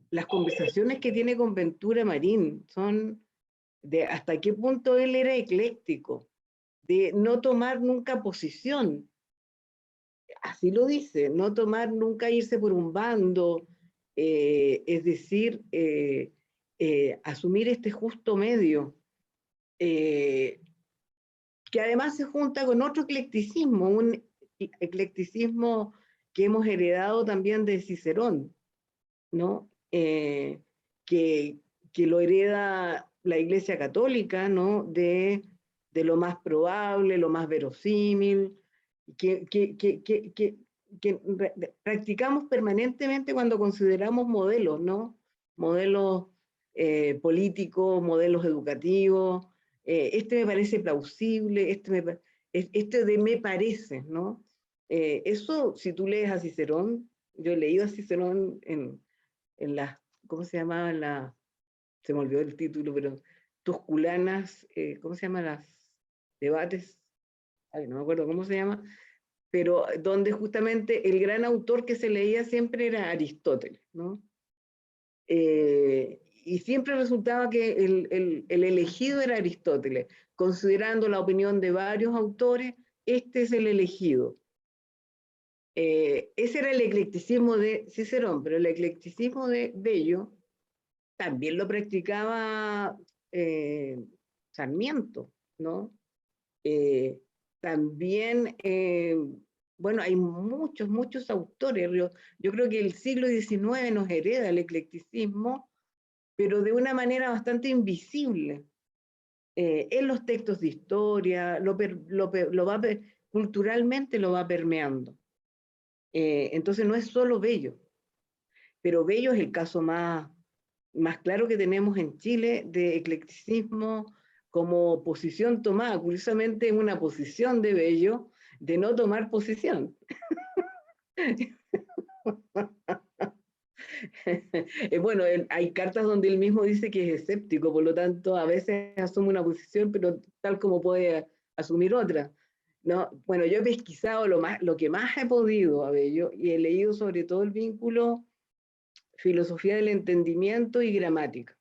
las conversaciones que tiene con Ventura Marín, son de hasta qué punto él era ecléctico, de no tomar nunca posición, así lo dice, no tomar nunca irse por un bando, es decir, asumir este justo medio, que además se junta con otro eclecticismo, un eclecticismo que hemos heredado también de Cicerón, ¿no? Que lo hereda la Iglesia Católica, ¿no? De lo más probable, lo más verosímil, que practicamos permanentemente cuando consideramos modelos, ¿no? Modelos políticos, modelos educativos. Este me parece plausible, este me parece, ¿no? Eso, si tú lees a Cicerón, yo he leído a Cicerón en las, ¿cómo se llama? Se me olvidó el título, pero Tusculanas, ¿cómo se llama? Las debates, ay, no me acuerdo cómo se llama, pero donde justamente el gran autor que se leía siempre era Aristóteles, ¿no? Y siempre resultaba que el elegido era Aristóteles. Considerando la opinión de varios autores, este es el elegido. Ese era el eclecticismo de Cicerón, pero el eclecticismo de Bello también lo practicaba Sarmiento, ¿no? También, bueno, hay muchos autores. Yo creo que el siglo XIX nos hereda el eclecticismo, pero de una manera bastante invisible. En los textos de historia, culturalmente lo va permeando. Entonces no es solo Bello, pero Bello es el caso más claro que tenemos en Chile de eclecticismo como posición tomada, curiosamente en una posición de Bello de no tomar posición. Bueno, hay cartas donde él mismo dice que es escéptico, por lo tanto a veces asume una posición, pero tal como puede asumir otra. No, bueno, yo he pesquisado lo que más he podido a Bello y he leído sobre todo el vínculo filosofía del entendimiento y gramática.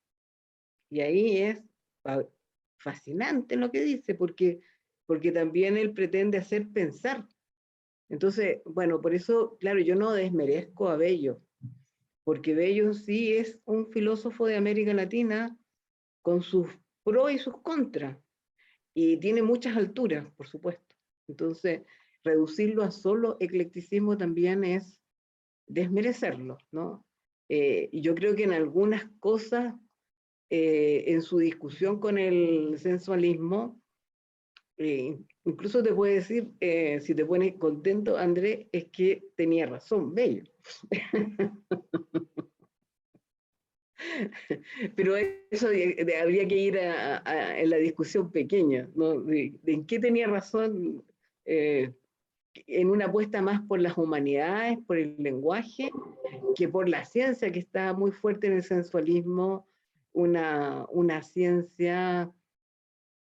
Y ahí es fascinante lo que dice, porque también él pretende hacer pensar. Entonces, bueno, por eso, claro, yo no desmerezco a Bello, porque Bello sí es un filósofo de América Latina con sus pros y sus contras, y tiene muchas alturas, por supuesto. Entonces, reducirlo a solo eclecticismo también es desmerecerlo, ¿no? Y yo creo que en algunas cosas, en su discusión con el sensualismo, incluso te puede decir, si te pones contento, Andrés, es que tenía razón, Bello. Pero eso habría que ir en la discusión pequeña, ¿no? De en qué tenía razón, en una apuesta más por las humanidades, por el lenguaje, que por la ciencia, que está muy fuerte en el sensualismo, una ciencia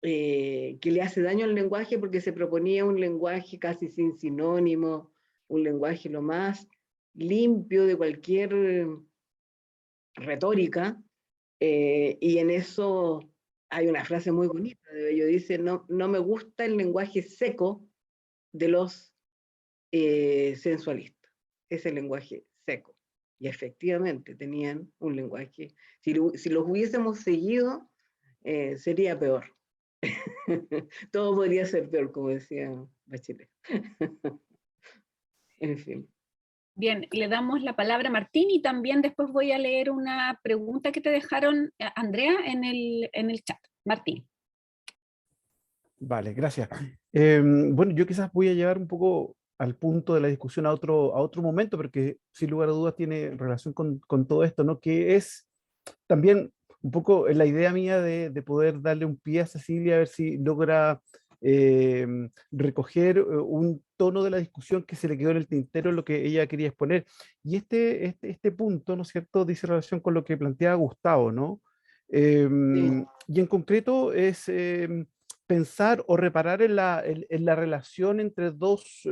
que le hace daño al lenguaje porque se proponía un lenguaje casi sin sinónimo, un lenguaje lo más limpio de cualquier retórica, y en eso hay una frase muy bonita de Bello, dice, no me gusta el lenguaje seco de los sensualistas, ese lenguaje seco. Y efectivamente tenían un lenguaje, si los hubiésemos seguido, sería peor. Todo podría ser peor, como decía Bachelet. En fin. Bien, le damos la palabra a Martín y también después voy a leer una pregunta que te dejaron, Andrea, en el chat. Martín. Vale, gracias. Bueno, yo quizás voy a llevar un poco al punto de la discusión a otro momento, porque sin lugar a dudas tiene relación con todo esto, ¿no? Que es también un poco la idea mía de poder darle un pie a Cecilia, a ver si logra recoger un tono de la discusión que se le quedó en el tintero, lo que ella quería exponer. Y este punto, ¿no es cierto?, dice relación con lo que planteaba Gustavo, ¿no? Sí. Y en concreto es pensar o reparar en la relación entre dos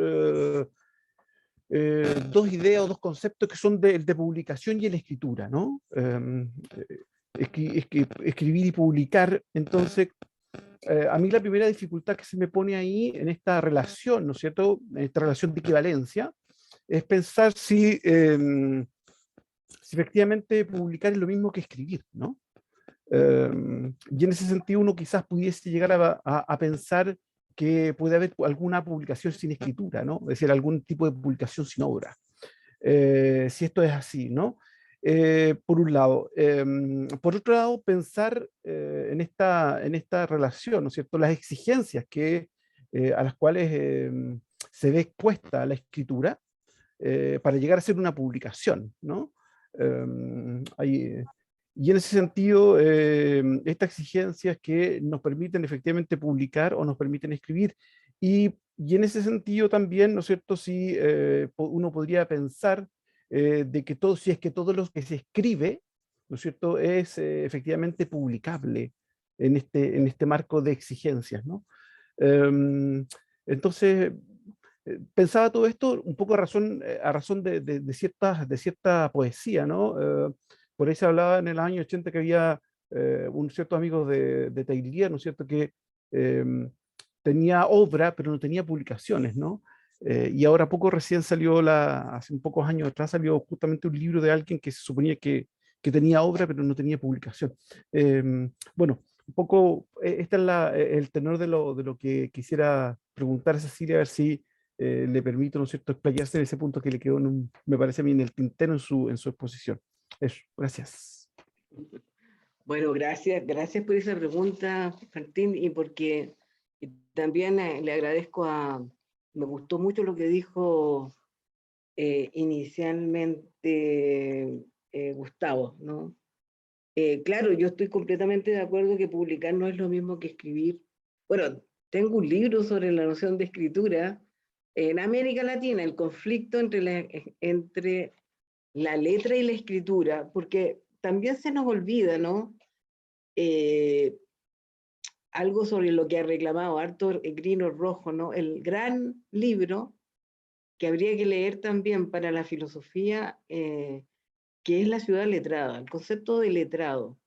ideas o dos conceptos que son de publicación y la escritura, ¿no? Escribir y publicar. Entonces, a mí la primera dificultad que se me pone ahí en esta relación, ¿no es cierto?, en esta relación de equivalencia, es pensar si efectivamente publicar es lo mismo que escribir, ¿no? Y en ese sentido uno quizás pudiese llegar a pensar que puede haber alguna publicación sin escritura, ¿no? Es decir, algún tipo de publicación sin obra. Si esto es así, ¿no? Por un lado. Por otro lado, pensar en esta relación, ¿no es cierto? Las exigencias a las cuales se ve expuesta la escritura para llegar a ser una publicación, ¿no? Y en ese sentido, estas exigencias que nos permiten efectivamente publicar o nos permiten escribir. Y en ese sentido también, ¿no es cierto?, si uno podría pensar de que si es que todo lo que se escribe, ¿no es cierto?, es efectivamente publicable en este marco de exigencias, ¿no? Entonces, pensaba todo esto un poco a razón de cierta poesía, ¿no? Por ahí se hablaba en el año 80 que había un cierto amigo de Teilhard, ¿no es cierto?, que tenía obra, pero no tenía publicaciones, ¿no? Y ahora poco recién hace un pocos años atrás salió justamente un libro de alguien que se suponía que tenía obra, pero no tenía publicación. Bueno, un poco, este es el tenor de lo que quisiera preguntar a Cecilia, a ver si le permito, ¿no es cierto?, explayarse en ese punto que le quedó, me parece a mí, en el tintero en su exposición. Eso, gracias. Bueno, gracias por esa pregunta, Martín, y también le agradezco me gustó mucho lo que dijo inicialmente Gustavo, ¿no? Claro, yo estoy completamente de acuerdo que publicar no es lo mismo que escribir. Bueno, tengo un libro sobre la noción de escritura en América Latina, el conflicto entre la letra y la escritura, porque también se nos olvida, ¿no? Algo sobre lo que ha reclamado Arthur Grino Rojo, ¿no? El gran libro que habría que leer también para la filosofía, que es La ciudad letrada, el concepto de letrado.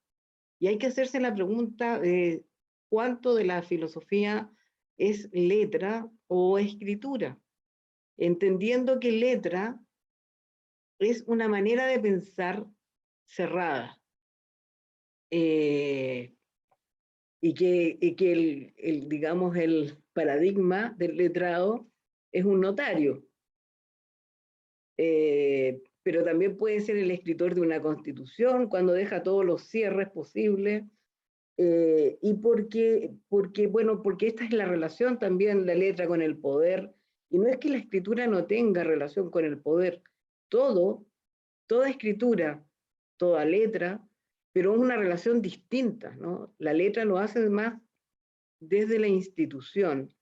Y hay que hacerse la pregunta de cuánto de la filosofía es letra o escritura, entendiendo que letra es una manera de pensar cerrada, y que digamos, el paradigma del letrado es un notario, pero también puede ser el escritor de una constitución cuando deja todos los cierres posibles, y porque esta es la relación también, la letra con el poder, y no es que la escritura no tenga relación con el poder, toda escritura, toda letra, pero es una relación distinta, ¿no? La letra lo hace más desde la institución,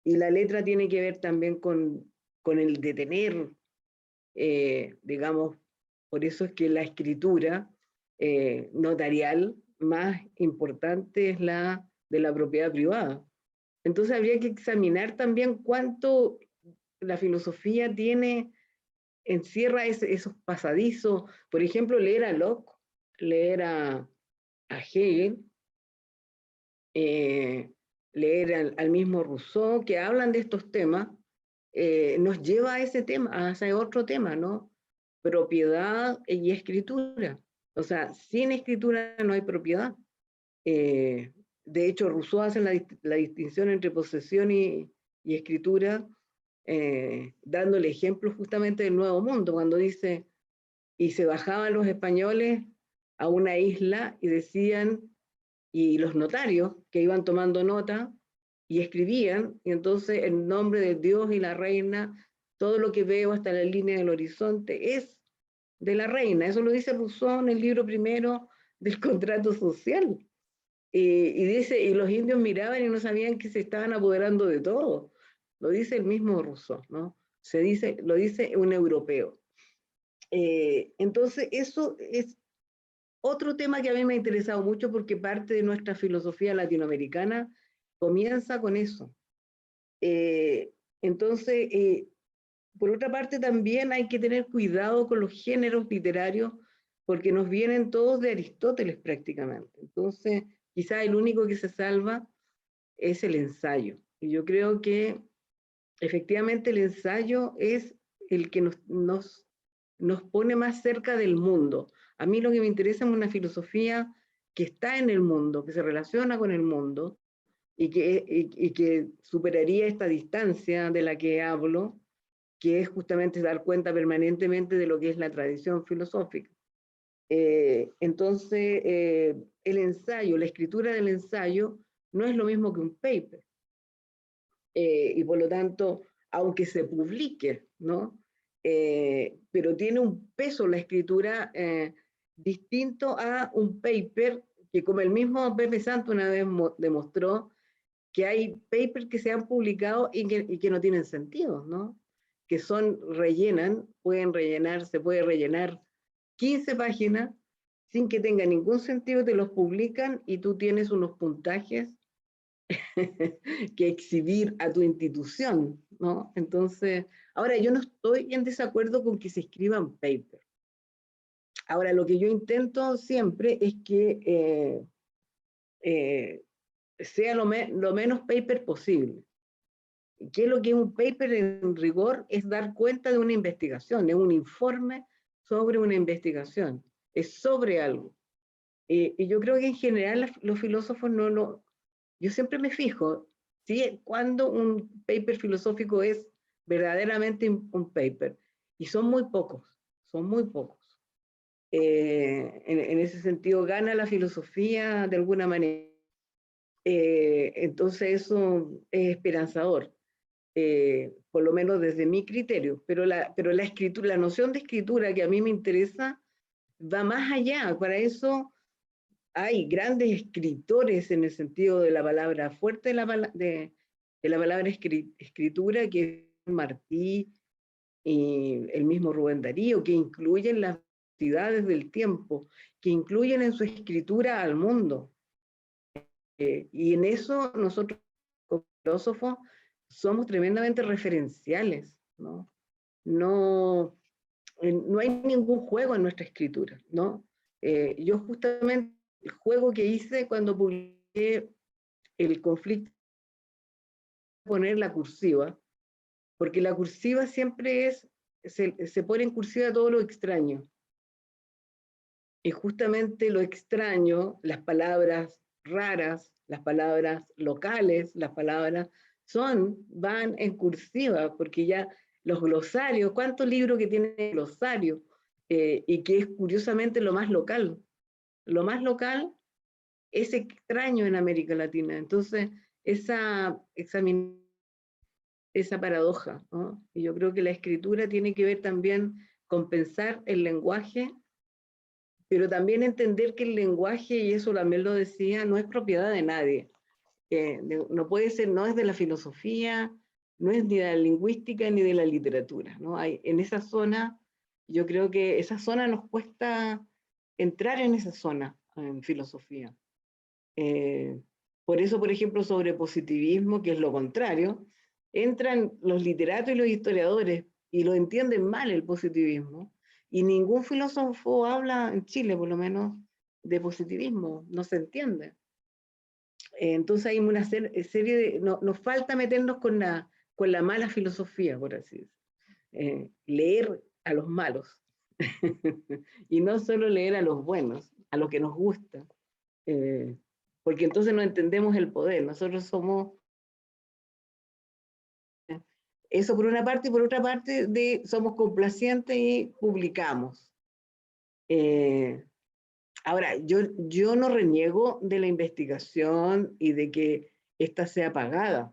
y la letra tiene que ver también con el detener, digamos, por eso es que la escritura notarial más importante es la de la propiedad privada. Entonces habría que examinar también cuánto la filosofía encierra esos pasadizos. Por ejemplo, leer a Locke, leer a Hegel, leer al mismo Rousseau, que hablan de estos temas, nos lleva a ese tema, a ese otro tema, ¿no? Propiedad y escritura. O sea, sin escritura no hay propiedad. De hecho, Rousseau hace la distinción entre posesión y escritura, dándole ejemplos justamente del Nuevo Mundo, cuando dice, y se bajaban los españoles a una isla y decían, y los notarios que iban tomando nota y escribían, y entonces en nombre de Dios y la reina, todo lo que veo hasta la línea del horizonte es de la reina. Eso lo dice Rousseau en el libro primero del contrato social. Y dice, y los indios miraban y no sabían que se estaban apoderando de todo. Lo dice el mismo Rousseau, ¿no? Lo dice un europeo. Entonces, eso es otro tema que a mí me ha interesado mucho porque parte de nuestra filosofía latinoamericana comienza con eso. Entonces, por otra parte, también hay que tener cuidado con los géneros literarios porque nos vienen todos de Aristóteles prácticamente. Entonces, quizá el único que se salva es el ensayo. Y yo creo que efectivamente el ensayo es el que nos pone más cerca del mundo. A mí lo que me interesa es una filosofía que está en el mundo, que se relaciona con el mundo y que superaría esta distancia de la que hablo, que es justamente dar cuenta permanentemente de lo que es la tradición filosófica. Entonces, el ensayo, la escritura del ensayo, no es lo mismo que un paper. Y por lo tanto, aunque se publique, ¿no? Pero tiene un peso la escritura distinto a un paper que, como el mismo Pepe Santo una vez demostró, que hay papers que se han publicado y que no tienen sentido, ¿no? Que se puede rellenar 15 páginas sin que tenga ningún sentido, te los publican y tú tienes unos puntajes que exhibir a tu institución, ¿no? Entonces, ahora yo no estoy en desacuerdo con que se escriban papers. Ahora, lo que yo intento siempre es que sea lo menos paper posible. ¿Qué es lo que es un paper en rigor? Es dar cuenta de una investigación, es un informe sobre una investigación, es sobre algo. Y yo creo que en general los filósofos yo siempre me fijo, ¿sí? Cuando un paper filosófico es verdaderamente un paper, y son muy pocos. En ese sentido gana la filosofía de alguna manera. Entonces eso es esperanzador. Por lo menos desde mi criterio, pero la escritura, la noción de escritura que a mí me interesa va más allá. Para eso hay grandes escritores en el sentido de la palabra fuerte de la palabra escritura, que es Martí y el mismo Rubén Darío, que incluyen las ciudades del tiempo, que incluyen en su escritura al mundo. Y en eso nosotros, como filósofos, somos tremendamente referenciales, ¿no? No hay ningún juego en nuestra escritura, ¿no? Yo justamente, el juego que hice cuando publiqué El conflicto, poner la cursiva, porque la cursiva siempre se pone en cursiva todo lo extraño. Y justamente lo extraño, las palabras raras, las palabras locales, las palabras van en cursiva, porque ya los glosarios, ¿cuántos libros que tienen glosario? Y que es curiosamente lo más local. Lo más local es extraño en América Latina. Entonces, esa paradoja, ¿no? Y yo creo que la escritura tiene que ver también con pensar el lenguaje, pero también entender que el lenguaje, y eso también lo decía, no es propiedad de nadie. No puede ser, no es de la filosofía, no es ni de la lingüística ni de la literatura, ¿no? En esa zona, yo creo que esa zona nos cuesta entrar en esa zona en filosofía. Por eso, por ejemplo, sobre positivismo, que es lo contrario, entran los literatos y los historiadores y lo entienden mal el positivismo, y ningún filósofo habla en Chile, por lo menos, de positivismo, no se entiende. Entonces hay una serie de... nos falta meternos con la mala filosofía, por así decirlo. Leer a los malos, y no solo leer a los buenos, a lo que nos gusta, porque entonces no entendemos el poder. Nosotros somos... Eso por una parte, y por otra parte, somos complacientes y publicamos. Ahora, yo no reniego de la investigación y de que ésta sea pagada,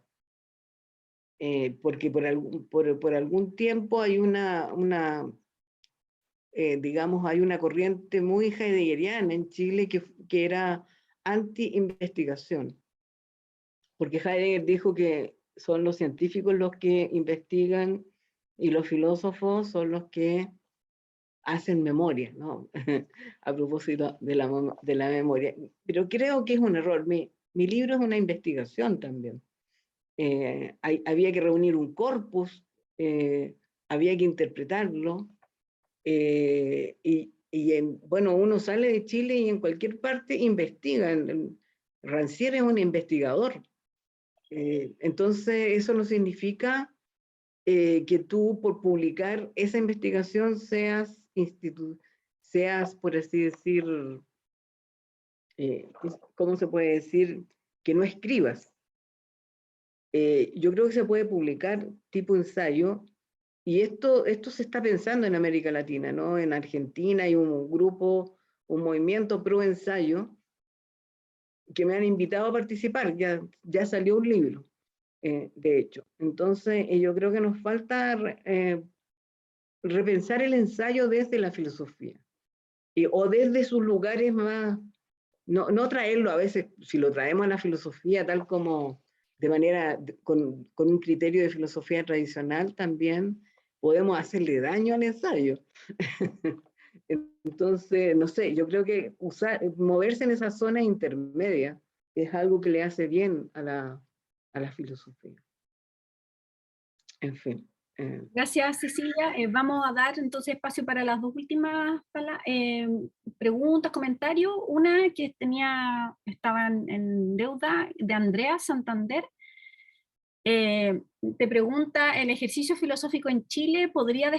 porque por algún tiempo hay digamos, hay una corriente muy heideggeriana en Chile que era anti-investigación, porque Heidegger dijo que son los científicos los que investigan y los filósofos son los que hacen memoria, ¿no? A propósito de la memoria. Pero creo que es un error. Mi libro es una investigación también. Había que reunir un corpus, había que interpretarlo, bueno, uno sale de Chile y en cualquier parte investiga. Rancière es un investigador. Entonces, eso no significa que tú, por publicar esa investigación, seas, por así decir, ¿cómo se puede decir? Que no escribas. Yo creo que se puede publicar tipo ensayo, y esto se está pensando en América Latina, ¿no? En Argentina hay un grupo, un movimiento pro ensayo, que me han invitado a participar. Ya salió un libro, de hecho. Entonces, yo creo que nos falta repensar el ensayo desde la filosofía, o desde sus lugares más, no traerlo a veces, si lo traemos a la filosofía tal como de manera, con un criterio de filosofía tradicional, también podemos hacerle daño al ensayo. Entonces, no sé, yo creo que moverse en esa zona intermedia es algo que le hace bien a la filosofía. En fin. Gracias, Cecilia. Vamos a dar entonces espacio para las dos últimas preguntas, comentarios. Una que estaba en deuda, de Andrea Santander. Te pregunta, ¿el ejercicio filosófico en Chile podría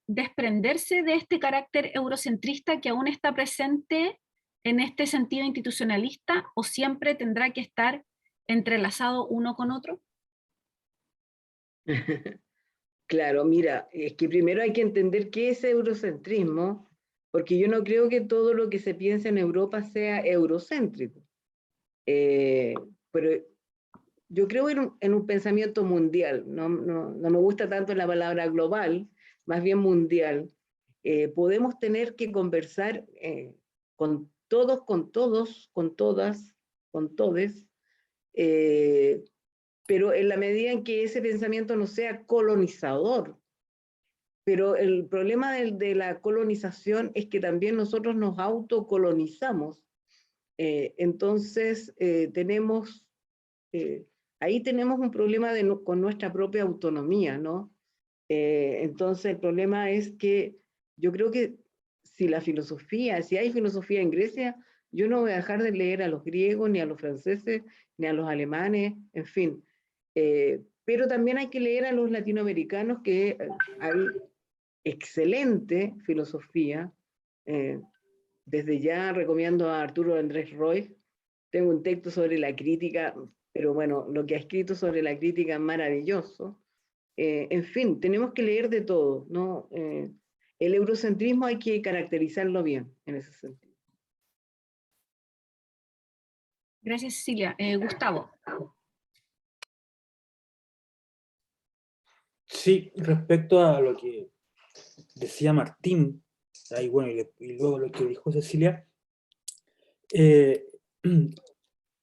desprenderse de este carácter eurocentrista que aún está presente en este sentido institucionalista, o siempre tendrá que estar entrelazado uno con otro? Claro, mira, es que primero hay que entender qué es eurocentrismo, porque yo no creo que todo lo que se piensa en Europa sea eurocéntrico. Pero yo creo en un pensamiento mundial. No me gusta tanto la palabra global, más bien mundial. Podemos tener que conversar con todos, con todas, con todes, pero en la medida en que ese pensamiento no sea colonizador. Pero el problema de la colonización es que también nosotros nos autocolonizamos. Entonces, ahí tenemos un problema con nuestra propia autonomía, ¿no? Entonces, el problema es que yo creo que si hay filosofía en Grecia, yo no voy a dejar de leer a los griegos, ni a los franceses, ni a los alemanes, en fin. Pero también hay que leer a los latinoamericanos, que hay excelente filosofía. Desde ya recomiendo a Arturo Andrés Roy. Tengo un texto sobre la crítica, pero bueno, lo que ha escrito sobre la crítica es maravilloso. En fin, tenemos que leer de todo, ¿no? El eurocentrismo hay que caracterizarlo bien, en ese sentido. Gracias, Cecilia. Gustavo. Sí, respecto a lo que decía Martín, y bueno, y luego lo que dijo Cecilia,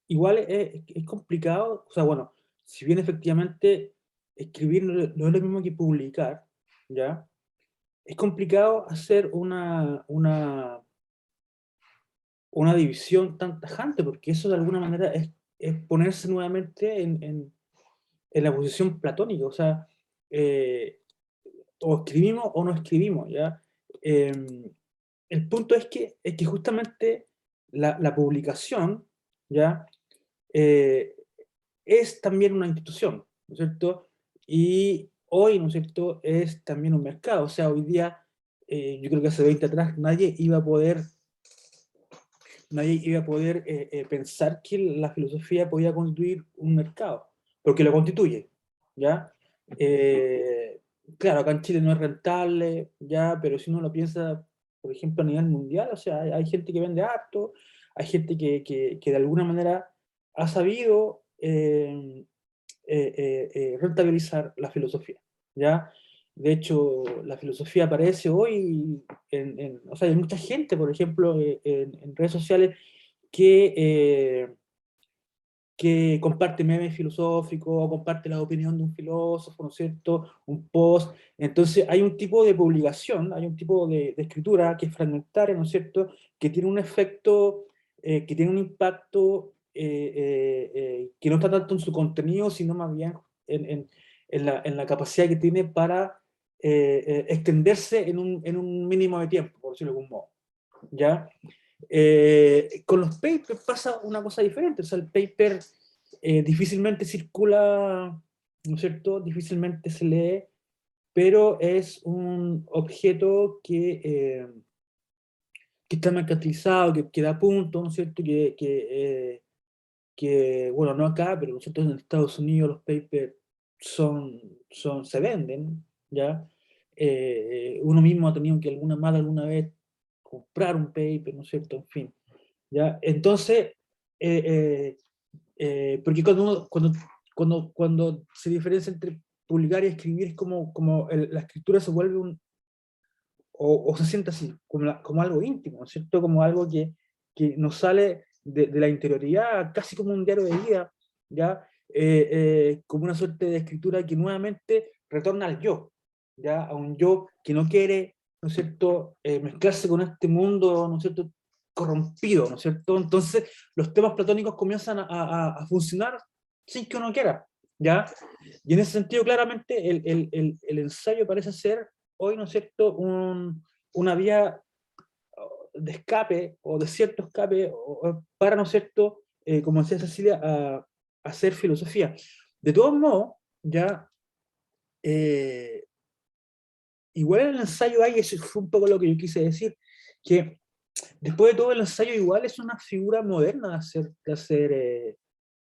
igual es complicado. O sea, bueno, si bien efectivamente escribir no es lo mismo que publicar, ¿ya? Es complicado hacer una división tan tajante, porque eso de alguna manera es ponerse nuevamente en en la posición platónica, o sea, o escribimos o no escribimos, ¿ya? El punto es que justamente la publicación, ¿ya? Es también una institución, ¿no es cierto? Y hoy, ¿no es cierto?, es también un mercado. O sea, hoy día, yo creo que hace 20 atrás, nadie iba a poder pensar que la filosofía podía constituir un mercado, porque lo constituye, ¿ya? Claro, acá en Chile no es rentable, ¿ya? Pero si uno lo piensa, por ejemplo, a nivel mundial, o sea, hay gente que vende harto, hay gente que de alguna manera ha sabido rentabilizar la filosofía, ¿ya? De hecho, la filosofía aparece hoy, o sea, hay mucha gente, por ejemplo, en redes sociales que comparte memes filosóficos, comparte la opinión de un filósofo, ¿no es cierto?, un post. Entonces hay un tipo de publicación, hay un tipo de escritura que es fragmentaria, ¿no es cierto?, que tiene un efecto, que tiene un impacto que no está tanto en su contenido, sino más bien en la capacidad que tiene para extenderse en un mínimo de tiempo, por decirlo de algún modo, ¿ya? Con los papers pasa una cosa diferente, o sea, el paper difícilmente circula, ¿no es cierto?, difícilmente se lee, pero es un objeto que está mercantilizado, que da punto, ¿no es cierto?, bueno, no acá, pero ¿no es cierto?, en Estados Unidos los papers se venden, ¿ya? Uno mismo ha tenido que alguna vez comprar un paper, ¿no es cierto?, en fin, ¿ya? Entonces, porque cuando se diferencia entre publicar y escribir, es como la escritura se vuelve o se siente así, como algo íntimo, ¿no es cierto?, como algo que nos sale de la interioridad, casi como un diario de vida, ¿ya? Como una suerte de escritura que nuevamente retorna al yo, ¿ya? A un yo que no quiere, ¿no es cierto?, mezclarse con este mundo, ¿no es cierto?, corrompido, ¿no es cierto? Entonces los temas platónicos comienzan a funcionar sin que uno quiera, ¿ya? Y en ese sentido, claramente, el ensayo parece ser hoy, ¿no es cierto?, una vía de escape, o de cierto escape, para, ¿no es cierto?, como decía Cecilia, a hacer filosofía. De todos modos, ya, igual en el ensayo hay, eso fue un poco lo que yo quise decir, que después de todo el ensayo igual es una figura moderna de hacer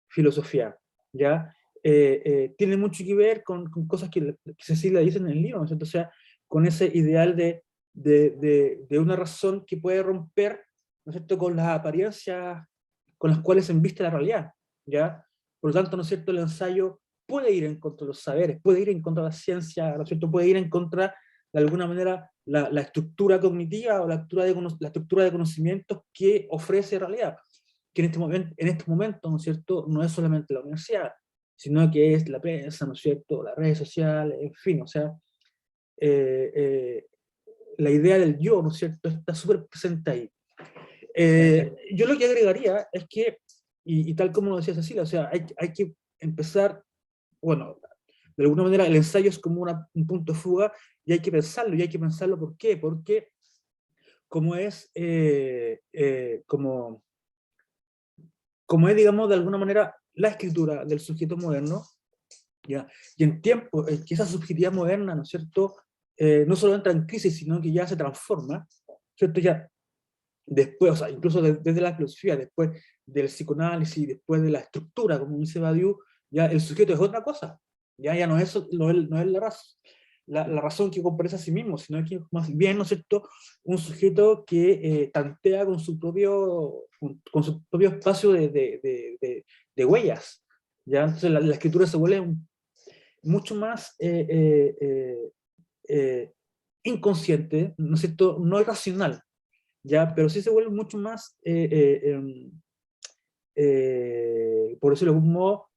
filosofía, ¿ya? Tiene mucho que ver con cosas que Cecilia dice en el libro, ¿no es cierto? O sea, con ese ideal de una razón que puede romper, ¿no es cierto?, con las apariencias con las cuales se embiste la realidad, ¿ya? Por lo tanto, ¿no es cierto?, el ensayo puede ir en contra de los saberes, puede ir en contra de la ciencia, ¿no es cierto?, puede ir en contra, de alguna manera, la estructura cognitiva o la estructura de conocimientos que ofrece realidad, que en este momento, ¿no es cierto?, no es solamente la universidad, sino que es la prensa, ¿no es cierto?, las redes sociales, en fin, o sea, la idea del yo, ¿no es cierto?, está súper presente ahí. Yo lo que agregaría es que, y tal como lo decía Cecilia, o sea, hay que empezar, bueno, de alguna manera el ensayo es como un punto de fuga, y hay que pensarlo, ¿por qué? Porque como es, como es, digamos, de alguna manera, la escritura del sujeto moderno, ¿ya? Y en tiempo, que esa subjetividad moderna, ¿no es cierto?, no solo entra en crisis, sino que ya se transforma, ¿cierto? Ya después, o sea, incluso desde la filosofía, después del psicoanálisis, después de la estructura, como dice Badiou, ya el sujeto es otra cosa, ya no es la razón que comprende a sí mismo, sino que más bien, ¿no es cierto?, un sujeto que tantea con su propio espacio de huellas, ¿ya? Entonces la escritura se vuelve mucho más inconsciente, ¿no es cierto?, no irracional, ¿ya? Pero sí se vuelve mucho más, por decirlo de algún modo,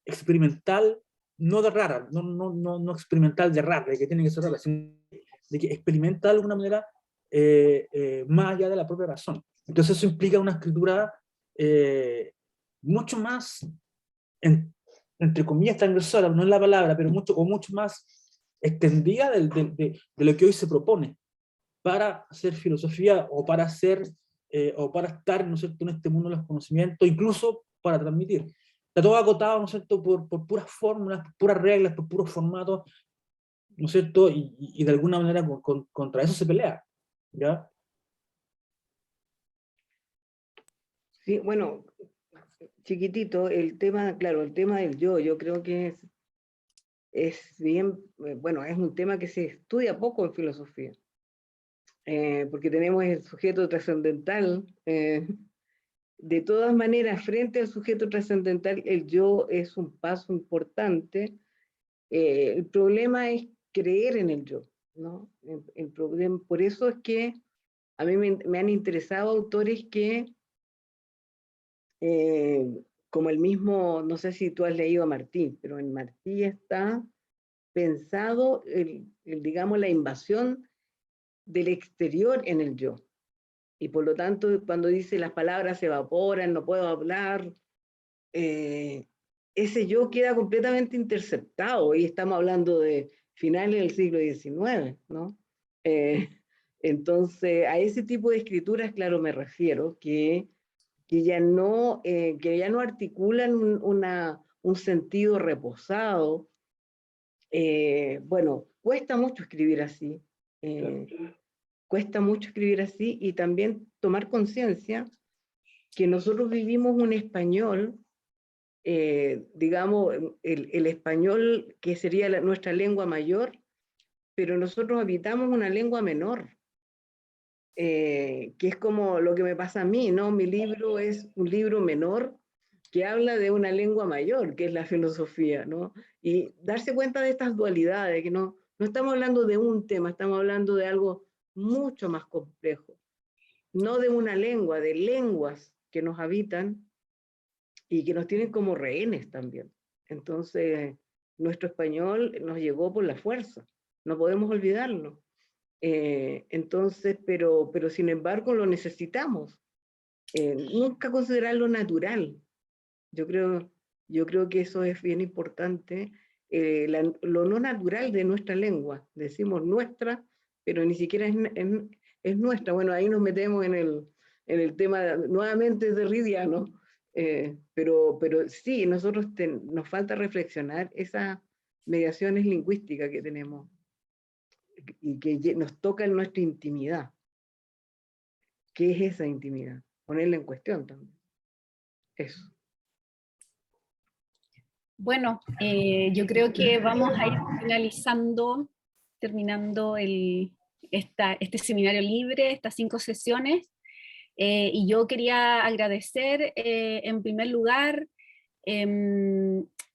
experimental, no de rara, no experimental de rara, de que tiene que ser rara, sino de que experimenta de alguna manera más allá de la propia razón. Entonces eso implica una escritura mucho más entre comillas, transgresora, no es la palabra, pero mucho, o mucho más extendida de lo que hoy se propone para hacer filosofía o para hacer, o para estar, ¿no es cierto?, en este mundo de los conocimientos, incluso para transmitir. Está todo acotado, ¿no es cierto?, por puras fórmulas, por puras reglas, por puros formatos, ¿no es cierto?, y de alguna manera contra eso se pelea, ¿ya? Sí, bueno, chiquitito, el tema, claro, el tema del yo creo que es bien, bueno, es un tema que se estudia poco en filosofía, porque tenemos el sujeto trascendental. De todas maneras, frente al sujeto trascendental, el yo es un paso importante. El problema es creer en el yo, ¿no? El problema, por eso es que a mí me han interesado autores que, como el mismo, no sé si tú has leído a Martí, pero en Martí está pensado, digamos, la invasión del exterior en el yo. Y por lo tanto, cuando dice las palabras se evaporan, no puedo hablar, ese yo queda completamente interceptado, y estamos hablando de finales del siglo XIX, ¿no? Entonces, a ese tipo de escrituras, claro, me refiero, que ya no articulan un sentido reposado. Bueno, cuesta mucho escribir así, cuesta mucho escribir así, y también tomar conciencia que nosotros vivimos un español, digamos, el español que sería nuestra lengua mayor, pero nosotros habitamos una lengua menor, que es como lo que me pasa a mí, ¿no? Mi libro es un libro menor que habla de una lengua mayor, que es la filosofía, ¿no? Y darse cuenta de estas dualidades, que no estamos hablando de un tema, estamos hablando de algo mucho más complejo, no de una lengua, de lenguas que nos habitan y que nos tienen como rehenes también. Entonces, nuestro español nos llegó por la fuerza, no podemos olvidarlo. Entonces, pero sin embargo lo necesitamos. Nunca considerarlo natural. Yo creo que eso es bien importante. Lo no natural de nuestra lengua. Decimos nuestra, pero ni siquiera es nuestra. Bueno, ahí nos metemos en el tema nuevamente derridiano. Pero sí, nosotros nos falta reflexionar esas mediaciones lingüísticas que tenemos y que nos toca en nuestra intimidad. ¿Qué es esa intimidad? Ponerla en cuestión también. Eso. Bueno, yo creo que vamos a ir terminando este seminario libre, estas 5 sesiones, y yo quería agradecer en primer lugar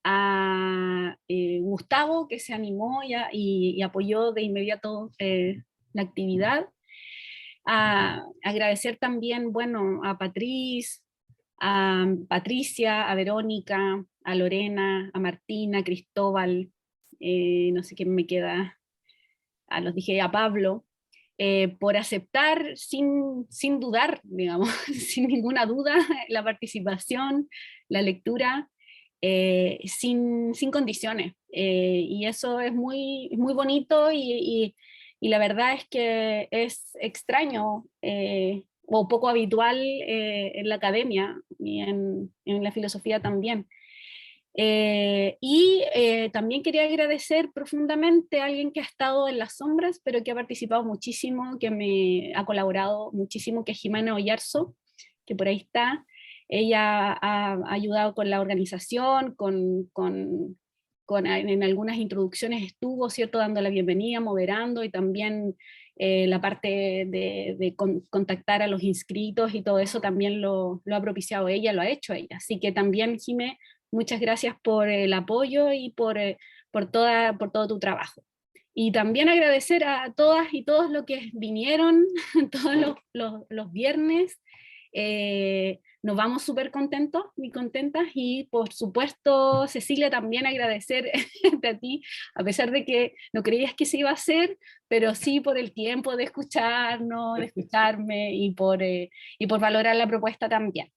a Gustavo, que se animó y apoyó de inmediato la actividad. Agradecer también, bueno, a Patricia, a Verónica, a Lorena, a Martina, a Cristóbal, no sé quién me queda, los dije, a Pablo, por aceptar sin dudar, digamos, sin ninguna duda, la participación, la lectura, sin condiciones. Y eso es muy bonito y la verdad es que es extraño o poco habitual en la academia y en la filosofía también. También quería agradecer profundamente a alguien que ha estado en las sombras, pero que ha participado muchísimo, que me ha colaborado muchísimo, que es Jimena Oyarzo, que por ahí está. Ella ha ayudado con la organización, en algunas introducciones estuvo, ¿cierto?, dando la bienvenida, moderando, y también la parte de contactar a los inscritos y todo eso también lo ha propiciado ella, lo ha hecho ella. Así que también, Jimé, muchas gracias por el apoyo y por todo tu trabajo. Y también agradecer a todas y todos los que vinieron todos los viernes. Nos vamos súper contentos y contentas, y por supuesto, Cecilia, también agradecer a ti, a pesar de que no creías que se iba a hacer, pero sí por el tiempo de escucharnos, de escucharme, y por valorar la propuesta también.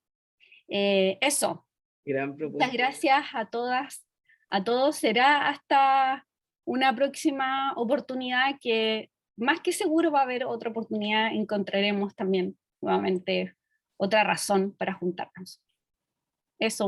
Eso. Gran propuesta. Muchas gracias a todas a todos. Será hasta una próxima oportunidad, que más que seguro va a haber otra oportunidad, encontraremos también nuevamente otra razón para juntarnos. Eso.